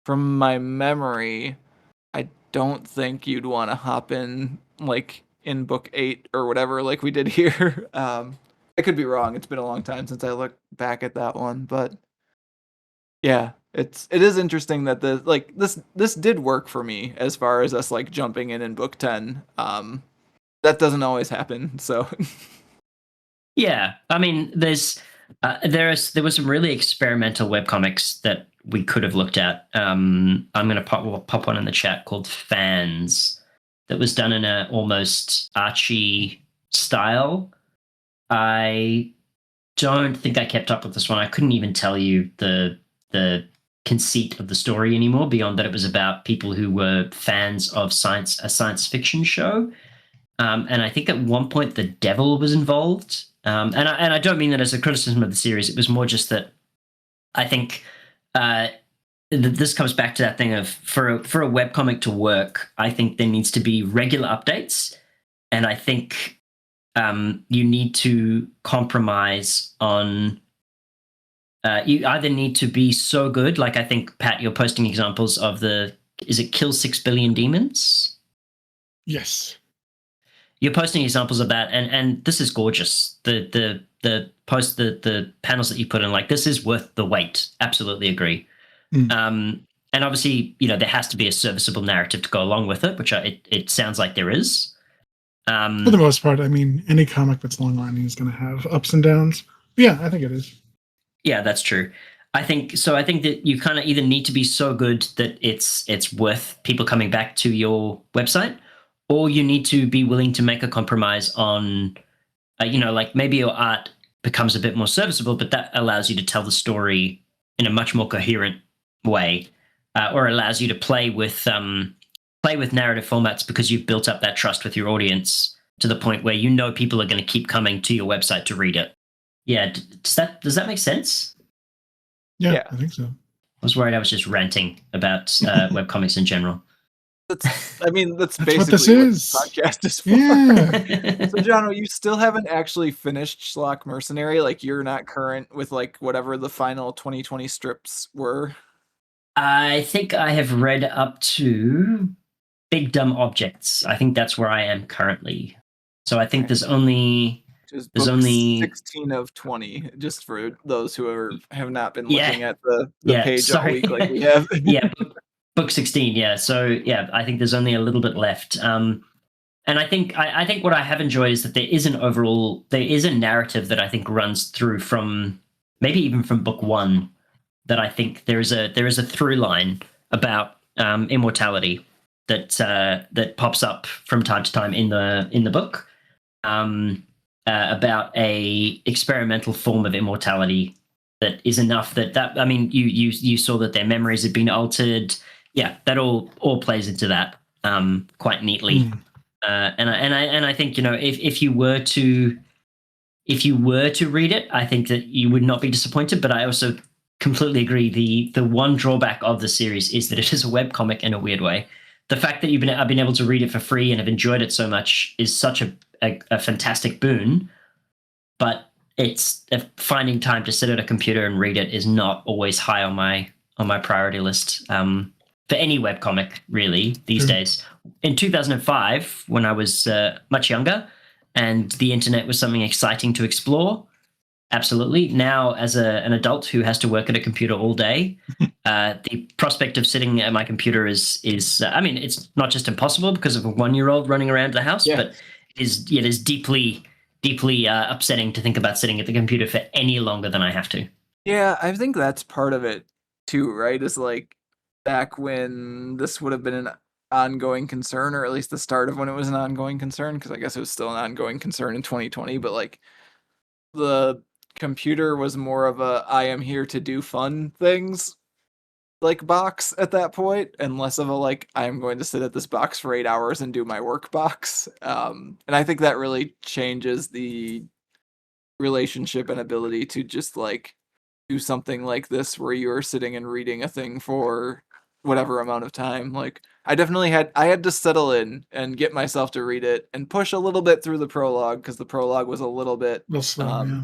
from my memory, I don't think you'd want to hop in like in book 8 or whatever like we did here. I could be wrong. It's been a long time since I looked back at that one, but yeah, it is interesting that the like this did work for me as far as us like jumping in book 10. That doesn't always happen, so yeah, I mean, there was some really experimental webcomics that we could have looked at. I'm gonna pop one in the chat called Fans, that was done in a almost Archie style. I don't think I kept up with this one. I couldn't even tell you the conceit of the story anymore, beyond that it was about people who were fans of a science fiction show. And I think at one point the devil was involved. And I don't mean that as a criticism of the series. It was more just that I think this comes back to that thing of for a webcomic to work, I think there needs to be regular updates. And I think you need to compromise on you either need to be so good, like I think, Pat, you're posting examples of is it Kill 6 Billion Demons? Yes. You're posting examples of that, and this is gorgeous. The panels that you put in, like, this is worth the wait. Absolutely agree. And obviously, there has to be a serviceable narrative to go along with it, which it sounds like there is. For the most part, I mean, any comic that's long-running is going to have ups and downs. But yeah, I think it is. Yeah, that's true. I think that you kind of either need to be so good that it's worth people coming back to your website, or you need to be willing to make a compromise on, like maybe your art becomes a bit more serviceable, but that allows you to tell the story in a much more coherent way, or allows you to play with narrative formats because you've built up that trust with your audience to the point where people are going to keep coming to your website to read it. Yeah, does that make sense? Yeah, I think so. I was worried I was just ranting about webcomics in general. That's basically what this is. What the podcast is for. Yeah. So, John, you still haven't actually finished Schlock Mercenary? Like, you're not current with like whatever the final 2020 strips were? I think I have read up to Big Dumb Objects. I think that's where I am currently. So I think there's only 16 of 20, just for those who have not been looking at the page all week like we have. Yeah, book 16. Yeah, so yeah, I think there's only a little bit left. And I think what I have enjoyed is that there is a narrative that I think runs through from maybe even from book 1. That I think there is a through line about immortality that pops up from time to time in the book. About a experimental form of immortality that is enough that I mean, you saw that their memories had been altered. Yeah, that all plays into that quite neatly. And I think if you were to read it, I think that you would not be disappointed. But I also completely agree. The one drawback of the series is that it is a webcomic in a weird way. The fact that I've been able to read it for free and have enjoyed it so much is such a fantastic boon, but it's finding time to sit at a computer and read it is not always high on my priority list for any webcomic really these days. In 2005, when I was much younger and the internet was something exciting to explore, absolutely. Now, as an adult who has to work at a computer all day, the prospect of sitting at my computer is I mean, it's not just impossible because of a 1-year-old running around the house, but it is deeply upsetting to think about sitting at the computer for any longer than I have to. Yeah, I think that's part of it too, right? Is like back when this would have been an ongoing concern, or at least the start of when it was an ongoing concern, because I guess it was still an ongoing concern in 2020, but like the computer was more of a I am here to do fun things like box at that point, and less of a like I'm going to sit at this box for 8 hours and do my work box. And I think that really changes the relationship and ability to just like do something like this where you're sitting and reading a thing for whatever amount of time. Like I had to settle in and get myself to read it and push a little bit through the prologue because the prologue was a little bit A little slow,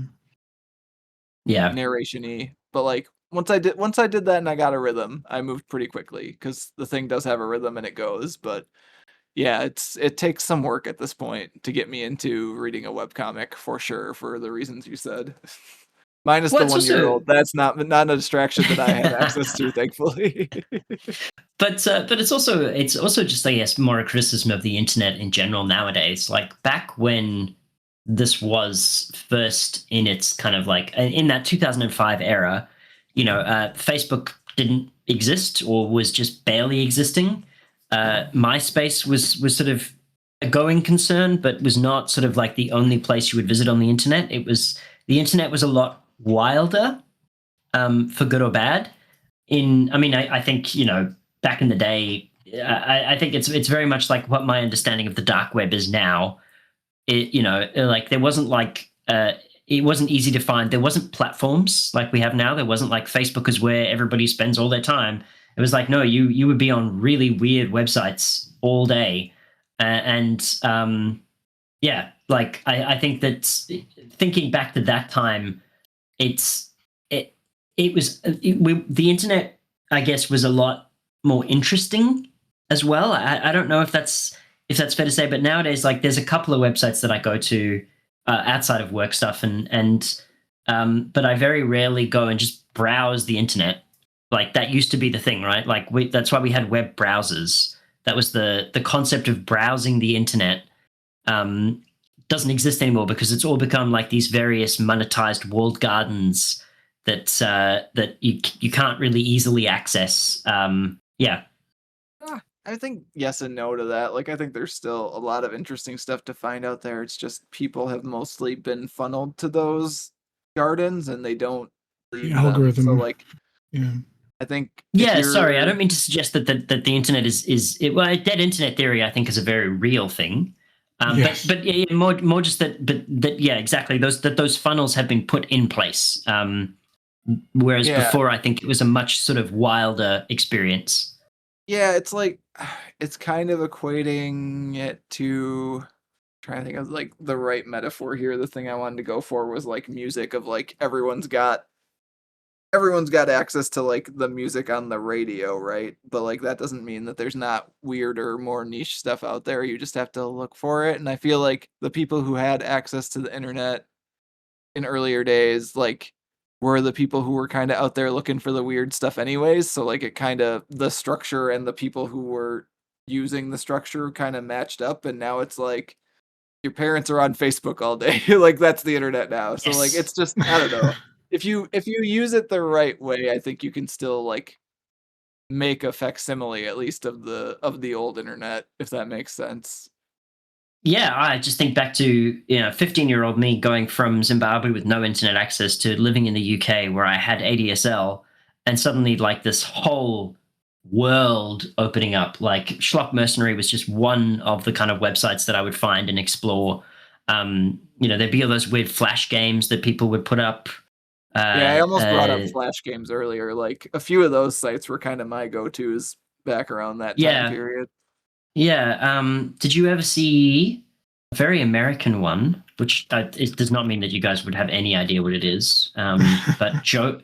Yeah. narration-y. But like once I did that and I got a rhythm, I moved pretty quickly because the thing does have a rhythm and it goes. But yeah, it takes some work at this point to get me into reading a webcomic for sure, for the reasons you said. Minus Well, the it's 1-year-old. That's not a distraction that I had access to, thankfully. But it's also just, I guess, more a criticism of the internet in general nowadays. Like back when this was first in its kind of like in that 2005 era, Facebook didn't exist or was just barely existing. MySpace was sort of a going concern, but was not sort of like the only place you would visit on the internet. The internet was a lot wilder, for good or bad. I think back in the day, I think it's very much like what my understanding of the dark web is now. Like there wasn't like it wasn't easy to find. There wasn't platforms like we have now. There wasn't like Facebook is where everybody spends all their time. It was like, no, you would be on really weird websites all day, like I think that thinking back to that time, the internet, I guess, was a lot more interesting as well. I don't know if that's fair to say, but nowadays, like, there's a couple of websites that I go to outside of work stuff, but I very rarely go and just browse the internet. Like that used to be the thing, right? Like that's why we had web browsers. That was the concept of browsing the internet. Doesn't exist anymore because it's all become like these various monetized walled gardens that you can't really easily access. I think yes and no to that. Like I think there's still a lot of interesting stuff to find out there. It's just people have mostly been funneled to those gardens and they don't leave the algorithm. Them. So like, yeah. I think. Yeah, sorry, I don't mean to suggest that the internet is dead internet theory. I think is a very real thing. Yes. But yeah, more just that yeah, exactly. Those funnels have been put in place. Whereas before, I think it was a much sort of wilder experience. Yeah, it's like it's kind of equating it to trying to think of like the right metaphor here. The thing I wanted to go for was like music of like everyone's got access to like the music on the radio, right? But like that doesn't mean that there's not weirder, more niche stuff out there. You just have to look for it. And I feel like the people who had access to the internet in earlier days, like were the people who were kind of out there looking for the weird stuff anyways. So like it kind of the structure and the people who were using the structure kind of matched up. And now it's like your parents are on Facebook all day. Like that's the internet now. So like it's just I don't know. If you use it the right way, I think you can still like make a facsimile at least of the old internet, if that makes sense. Yeah, I just think back to 15-year-old me going from Zimbabwe with no internet access to living in the UK where I had ADSL, and suddenly like this whole world opening up. Like Schlock Mercenary was just one of the kind of websites that I would find and explore. There'd be all those weird flash games that people would put up. I almost brought up flash games earlier. Like a few of those sites were kind of my go-tos back around that time period. Yeah. Did you ever see a very American one, which it does not mean that you guys would have any idea what it is, but Joe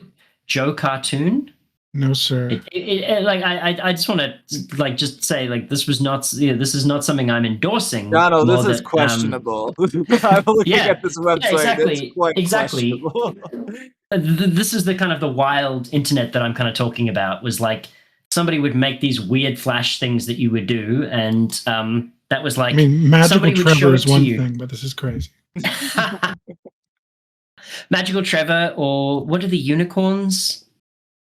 Cartoon? No, sir. I just want to just say this was not this is not something I'm endorsing. No, this is questionable. I'm looking at this website. Yeah, exactly. It's quite questionable. This is the kind of the wild internet that I'm kind of talking about. Was like somebody would make these weird flash things that you would do, and that was like Magical Trevor is one thing, but this is crazy. Magical Trevor, or what are the unicorns?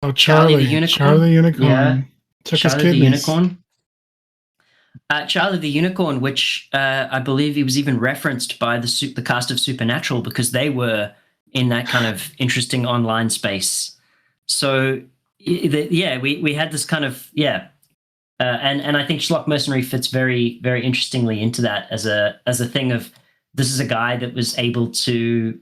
Oh, Charlie the Unicorn. Charlie the Unicorn. Yeah. Took Charlie his the Unicorn. Charlie the Unicorn, which I believe he was even referenced by the cast of Supernatural because they were in that kind of interesting online space. So yeah, we had this kind of and I think Schlock Mercenary fits very very interestingly into that as a thing of this is a guy that was able to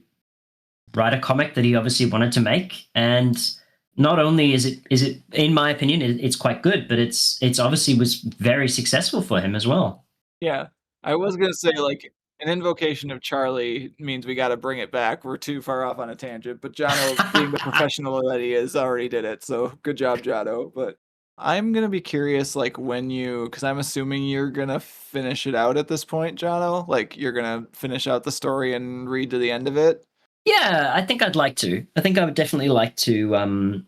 write a comic that he obviously wanted to make, and not only is it in my opinion it's quite good, but it's obviously was very successful for him as well. Yeah. I was gonna say, like, an invocation of Charlie means we gotta bring it back. We're too far off on a tangent, but Jono, being the professional that he is, already did it, so good job, Jono. But I'm gonna be curious, like, when because I'm assuming you're gonna finish it out at this point, Jono? Like, you're gonna finish out the story and read to the end of it? Yeah, I think I'd like to. I think I would definitely like to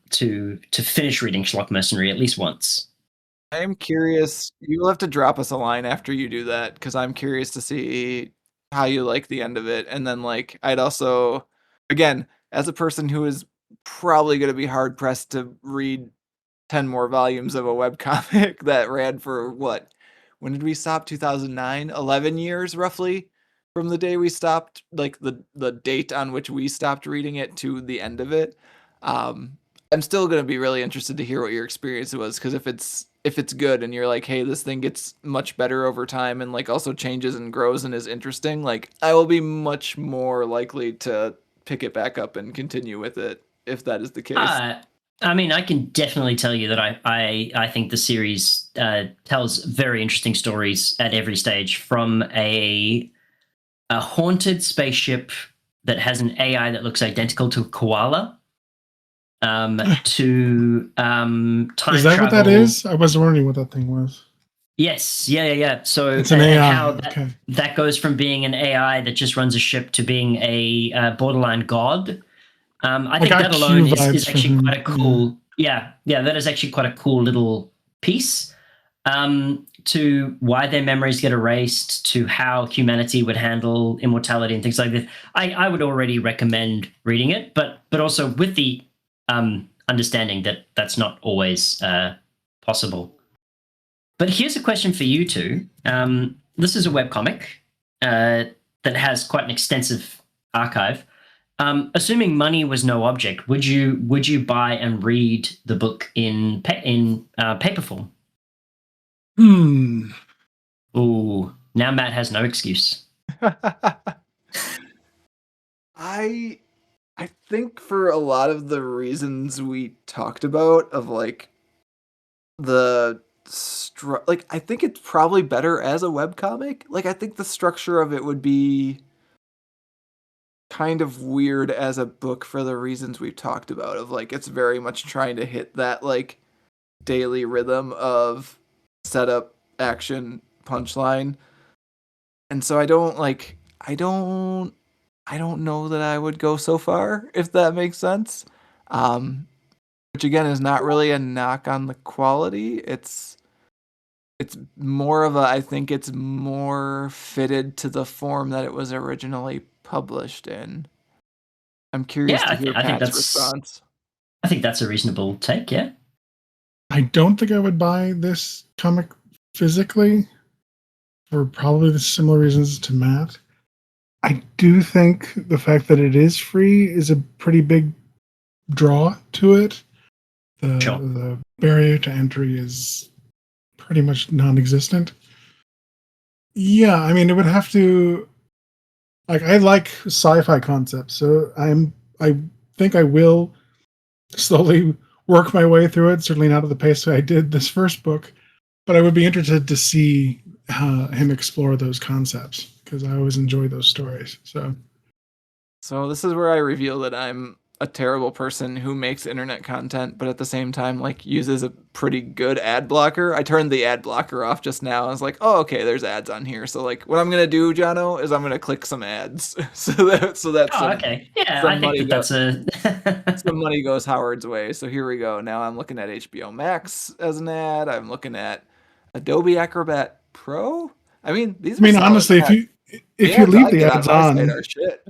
finish reading Schlock Mercenary at least once. I am curious. You'll have to drop us a line after you do that, because I'm curious to see how you like the end of it. And then, like, I'd also, again, as a person who is probably going to be hard pressed to read 10 more volumes of a webcomic that ran for what? When did we stop? 2009? 11 years roughly from the day we stopped, like the date on which we stopped reading it to the end of it. Um, I'm still going to be really interested to hear what your experience was, because if it's good and you're like, hey, this thing gets much better over time and like also changes and grows and is interesting, like I will be much more likely to pick it back up and continue with it if that is the case. I mean, I can definitely tell you that I think the series tells very interesting stories at every stage, from a haunted spaceship that has an AI that looks identical to a koala, to time Is that travel. what that is? I was wondering what that thing was. Yes, yeah. So it's an AI. How Okay. that goes from being an AI that just runs a ship to being a borderline god. I think that alone is actually quite a cool. Yeah, that is actually quite a cool little piece. To why their memories get erased, to how humanity would handle immortality and things like this. I would already recommend reading it, but also with the understanding that that's not always possible. But here's a question for you two. This is a webcomic that has quite an extensive archive. Assuming money was no object, would you buy and read the book in paper form? Ooh, now Matt has no excuse. I think for a lot of the reasons we talked about, of like I think it's probably better as a webcomic. Like, I think the structure of it would be kind of weird as a book for the reasons we've talked about, of like it's very much trying to hit that like daily rhythm of setup, action, punchline. And so I don't know that I would go so far, if that makes sense. Which again is not really a knock on the quality. It's more of I think it's more fitted to the form that it was originally published in. I'm curious to hear Pat's response. I think that's a reasonable take, yeah. I don't think I would buy this comic physically, for probably the similar reasons to Matt. I do think the fact that it is free is a pretty big draw to it. The barrier to entry is pretty much non-existent. Yeah, I mean, it would have to, like, I like sci-fi concepts, so I think I will slowly work my way through it. Certainly not at the pace I did this first book, but I would be interested to see him explore those concepts, because I always enjoy those stories. So this is where I reveal that I'm a terrible person who makes internet content, but at the same time, like, uses a pretty good ad blocker. I turned the ad blocker off just now. I was like, oh, okay, there's ads on here. So like, what I'm gonna do, Jono, is I'm gonna click some ads. so that's okay. Yeah, I think that's some money goes Howard's way. So here we go. Now I'm looking at HBO Max as an ad. I'm looking at Adobe Acrobat Pro. I mean, honestly, ads. if you leave the ads on, are shit.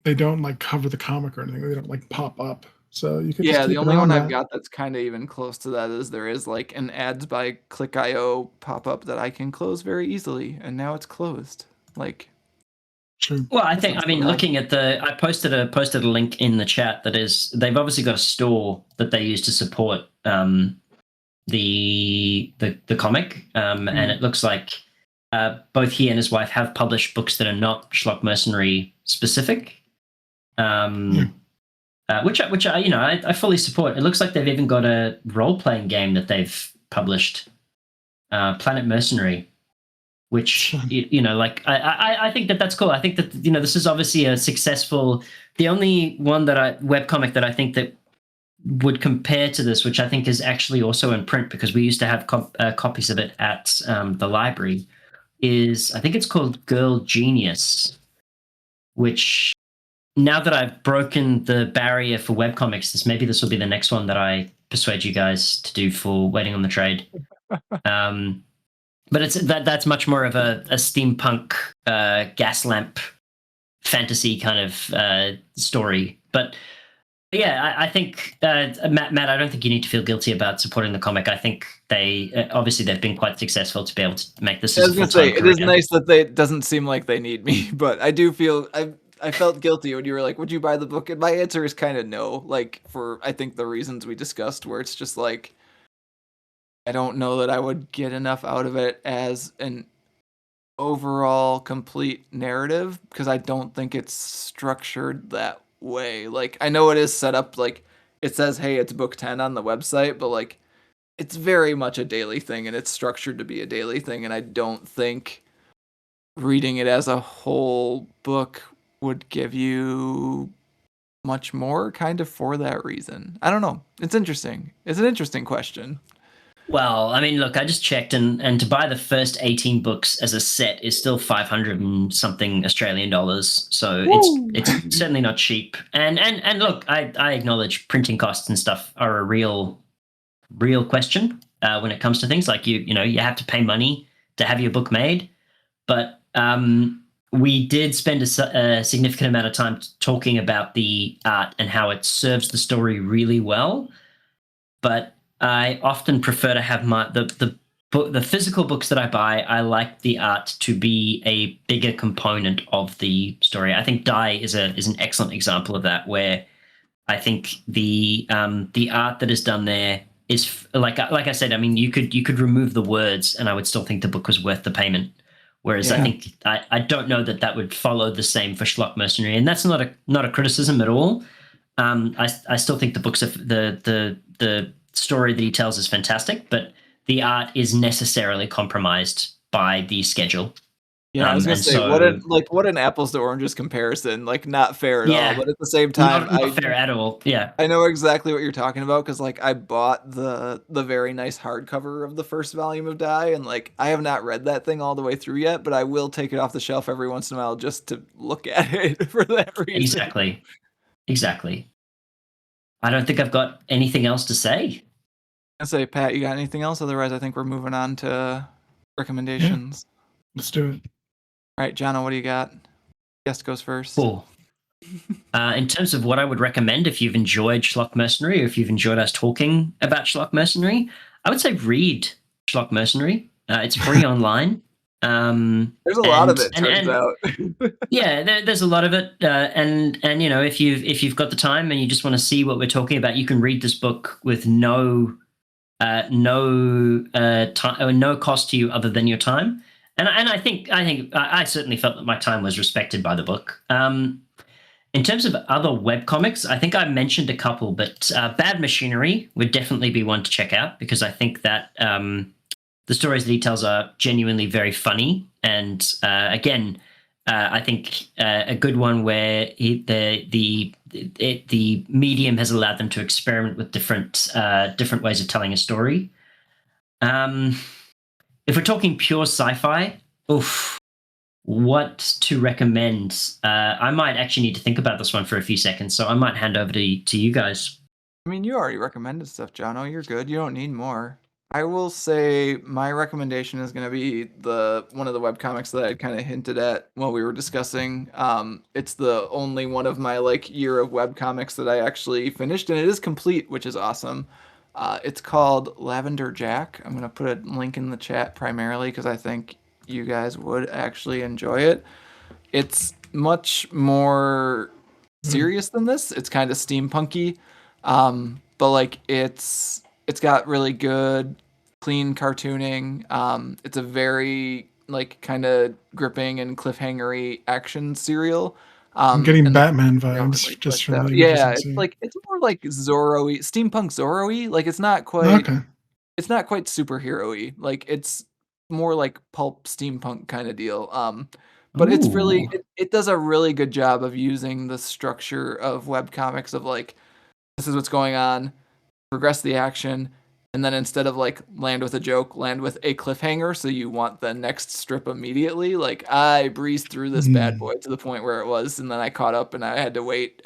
They don't like cover the comic or anything. They don't like pop up. So you could the only one I've got that's kind of even close to that is there is like an ads by Click.io pop up that I can close very easily, and now it's closed. Like, True. Well, I mean, looking at I posted a link in the chat that is, they've obviously got a store that they use to support the comic, and it looks like both he and his wife have published books that are not Schlock Mercenary specific, which I fully support. It looks like they've even got a role playing game that they've published, Planet Mercenary, which I think that's cool. I think that this is obviously a successful. The only one webcomic that I think that would compare to this, which I think is actually also in print because we used to have copies of it at the library, is I think it's called Girl Genius, which now that I've broken the barrier for webcomics, this will be the next one that I persuade you guys to do for Waiting on the Trade. But that's much more of a steampunk gas lamp fantasy kind of story. But yeah, I think Matt, I don't think you need to feel guilty about supporting the comic. I think obviously they've been quite successful to be able to make this. I was going to say, it is nice that it doesn't seem like they need me, but I do feel I felt guilty when you were like, "Would you buy the book?" And my answer is kind of no. Like for I think the reasons we discussed, where it's just like I don't know that I would get enough out of it as an overall complete narrative because I don't think it's structured that way. Like I know it is set up like it says, "Hey, it's book 10 on the website," but like it's very much a daily thing and it's structured to be a daily thing, and I don't think reading it as a whole book would give you much more kind of for that reason. I don't know. It's interesting. It's an interesting question. Well, I mean, look, I just checked, and to buy the first 18 books as a set is still 500 and something Australian dollars. So it's certainly not cheap. And look, I acknowledge printing costs and stuff are a real question when it comes to things like you have to pay money to have your book made. But we did spend a significant amount of time talking about the art and how it serves the story really well. But I often prefer to have the physical books that I buy. I like the art to be a bigger component of the story. I think Die is an excellent example of that, where I think the art that is done there is like I said. I mean, you could remove the words, and I would still think the book was worth the payment. Whereas I think I don't know that would follow the same for Schlock Mercenary, and that's not a criticism at all. I still think the books the story that he tells is fantastic, but the art is necessarily compromised by the schedule. Yeah, I was gonna say what an apples to oranges comparison. Like not fair at all, but at the same time, not fair at all. Yeah, I know exactly what you're talking about because like I bought the very nice hardcover of the first volume of Die, and like I have not read that thing all the way through yet, but I will take it off the shelf every once in a while just to look at it for that reason. Exactly. I don't think I've got anything else to say. I say, Pat, you got anything else? Otherwise, I think we're moving on to recommendations. Yeah. Let's do it. All right, Jono, what do you got? Guest goes first. Cool. In terms of what I would recommend, if you've enjoyed Schlock Mercenary, or if you've enjoyed us talking about Schlock Mercenary, I would say read Schlock Mercenary. It's free online. There's a lot of it, turns out. Yeah, there's a lot of it, and if you've got the time and you just want to see what we're talking about, you can read this book with no cost to you other than your time. And I think I certainly felt that my time was respected by the book. In terms of other webcomics, I think I mentioned a couple, but Bad Machinery would definitely be one to check out because I think that the stories that he tells are genuinely very funny. And again, I think a good one where the medium has allowed them to experiment with different ways of telling a story. If we're talking pure sci-fi, what to recommend? I might actually need to think about this one for a few seconds, so I might hand over to you guys. I mean, you already recommended stuff, Jono. You're good. You don't need more. I will say my recommendation is going to be one of the webcomics that I kind of hinted at while we were discussing. It's the only one of my year of webcomics that I actually finished, and it is complete, which is awesome. It's called Lavender Jack. I'm going to put a link in the chat primarily because I think you guys would actually enjoy it. It's much more serious than this. It's kind of steampunky, but like it's got really good, clean cartooning. It's a very like kind of gripping and cliffhangery action serial. I'm getting And the Batman background vibes really just fleshed from out. the images Yeah, I'm seeing. it's more like Zorro-y, steampunk Zorro-y. Like Okay. it's not quite superhero-y. Like it's more like pulp steampunk kind of deal. But it's really Ooh. it does a really good job of using the structure of webcomics of like this is what's going on, progress the action, and then instead of like land with a joke, land with a cliffhanger so you want the next strip immediately. Like I breezed through this bad Hmm. boy to the point where it was, and then I caught up and I had to wait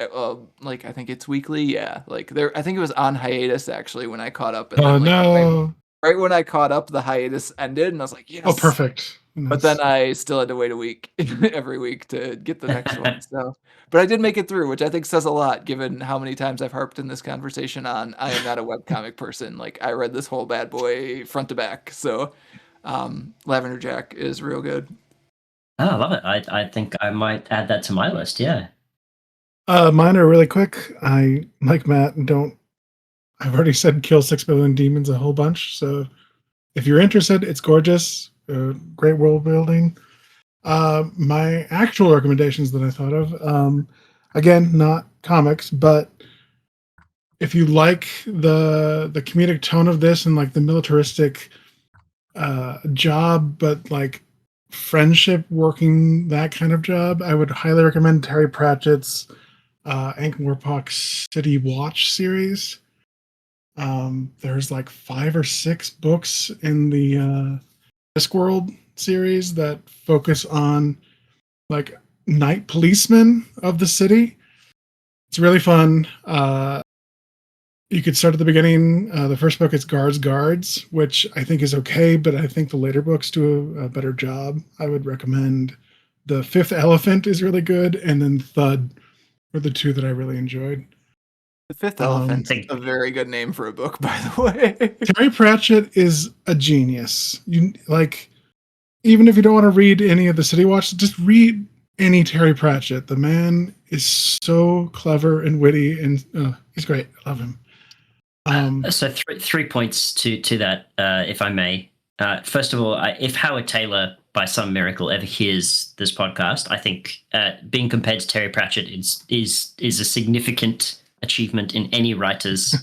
like I think it's weekly. Yeah. Like there I think it was on hiatus actually when I caught up, and Oh then like no. right when I caught up the hiatus ended and I was like, Oh, "Yes." perfect. But then Nice. I still had to wait a week every week to get the next one. So, but I did make it through, which I think says a lot given how many times I've harped in this conversation on I am not a webcomic person. Like I read this whole bad boy front to back. So, Lavender Jack is real good. Oh, I love it. I think I might add that to my list. Yeah. Mine are really quick. I, like Matt, don't. I've already said kill 6 billion demons a whole bunch. So if you're interested, it's gorgeous. Great world building. My actual recommendations that I thought of, again, not comics, but if you like the comedic tone of this and like the militaristic job, but like friendship working that kind of job, I would highly recommend Terry Pratchett's Ankh-Morpork City Watch series. There's like 5 or 6 books in the Discworld series that focus on like night policemen of the city. It's really fun. You could start at the beginning. The first book is Guards, which I think is okay, but I think the later books do a better job. I would recommend The Fifth Elephant is really good, and then Thud were the two that I really enjoyed. The Fifth I Elephant's think a very good name for a book, by the way. Terry Pratchett is a genius. You like, even if you don't want to read any of the City Watch, just read any Terry Pratchett. The man is so clever and witty, and he's great. I love him. so. Three points to that, if I may. First of all, if Howard Taylor, by some miracle, ever hears this podcast, I think being compared to Terry Pratchett is a significant achievement in any writer's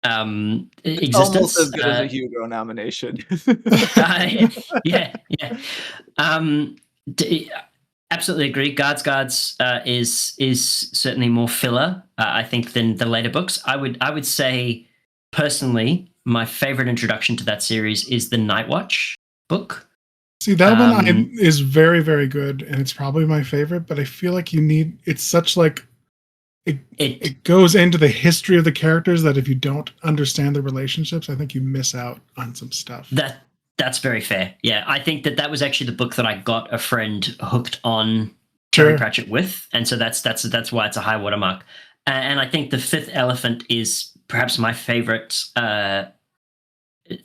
It's almost existence. as good as a Hugo nomination. Yeah, yeah. D- Absolutely agree. Guards is certainly more filler, I think, than the later books. I would say personally, my favorite introduction to that series is the Night Watch book. See, that one is very, very good, and it's probably my favorite. But I feel like you need. It's such like it goes into the history of the characters that if you don't understand the relationships, I think you miss out on some stuff. That's very fair. Yeah, I think that was actually the book that I got a friend hooked on Sure. Terry Pratchett with, and so that's why it's a high watermark. And I think The Fifth Elephant is perhaps my favorite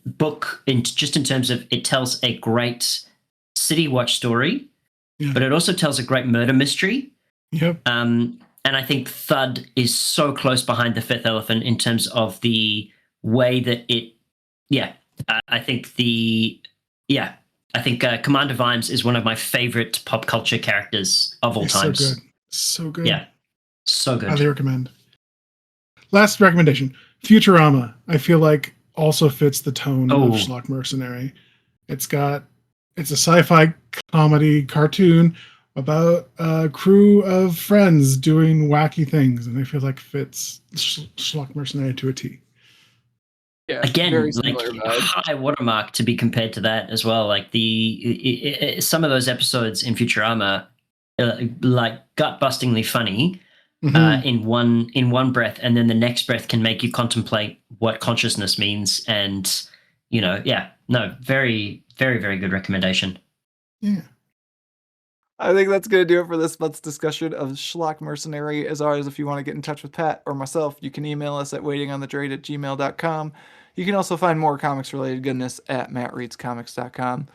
book in terms of it tells a great City Watch story, Yeah. but it also tells a great murder mystery. Yep. And I think Thud is so close behind The Fifth Elephant in terms of the way that it. Yeah, I think Commander Vimes is one of my favorite pop culture characters of all He's times. so good. So good. Yeah, so good. Highly recommend. Last recommendation: Futurama. I feel like also fits the tone of Schlock Mercenary. It's a sci-fi comedy cartoon about a crew of friends doing wacky things, and I feel like fits Schlock Mercenary to a T. Yeah, again, like high watermark to be compared to that as well. Like some of those episodes in Futurama, like gut-bustingly funny in one breath, and then the next breath can make you contemplate what consciousness means. And very, very, very good recommendation. Yeah. I think that's going to do it for this month's discussion of Schlock Mercenary. As always, if you want to get in touch with Pat or myself, you can email us at waitingonthedrade@gmail.com. You can also find more comics-related goodness at mattreadscomics.com.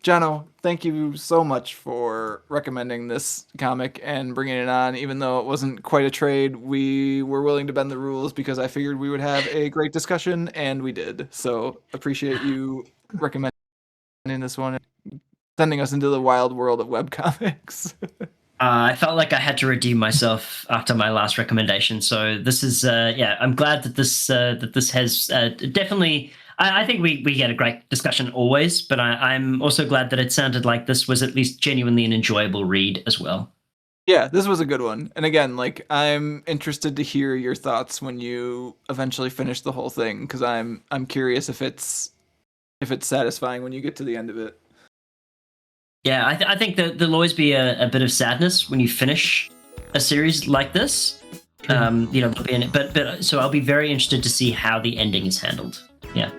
Jono, thank you so much for recommending this comic and bringing it on. Even though it wasn't quite a trade, we were willing to bend the rules because I figured we would have a great discussion, and we did. So appreciate you recommending this one and sending us into the wild world of webcomics. I felt like I had to redeem myself after my last recommendation. So this is, I'm glad that this has definitely. I think we get a great discussion always, but I'm also glad that it sounded like this was at least genuinely an enjoyable read as well. Yeah, this was a good one. And again, like, I'm interested to hear your thoughts when you eventually finish the whole thing, because I'm curious if it's satisfying when you get to the end of it. Yeah, I think that there'll always be a bit of sadness when you finish a series like this. There'll be but so I'll be very interested to see how the ending is handled. Yeah.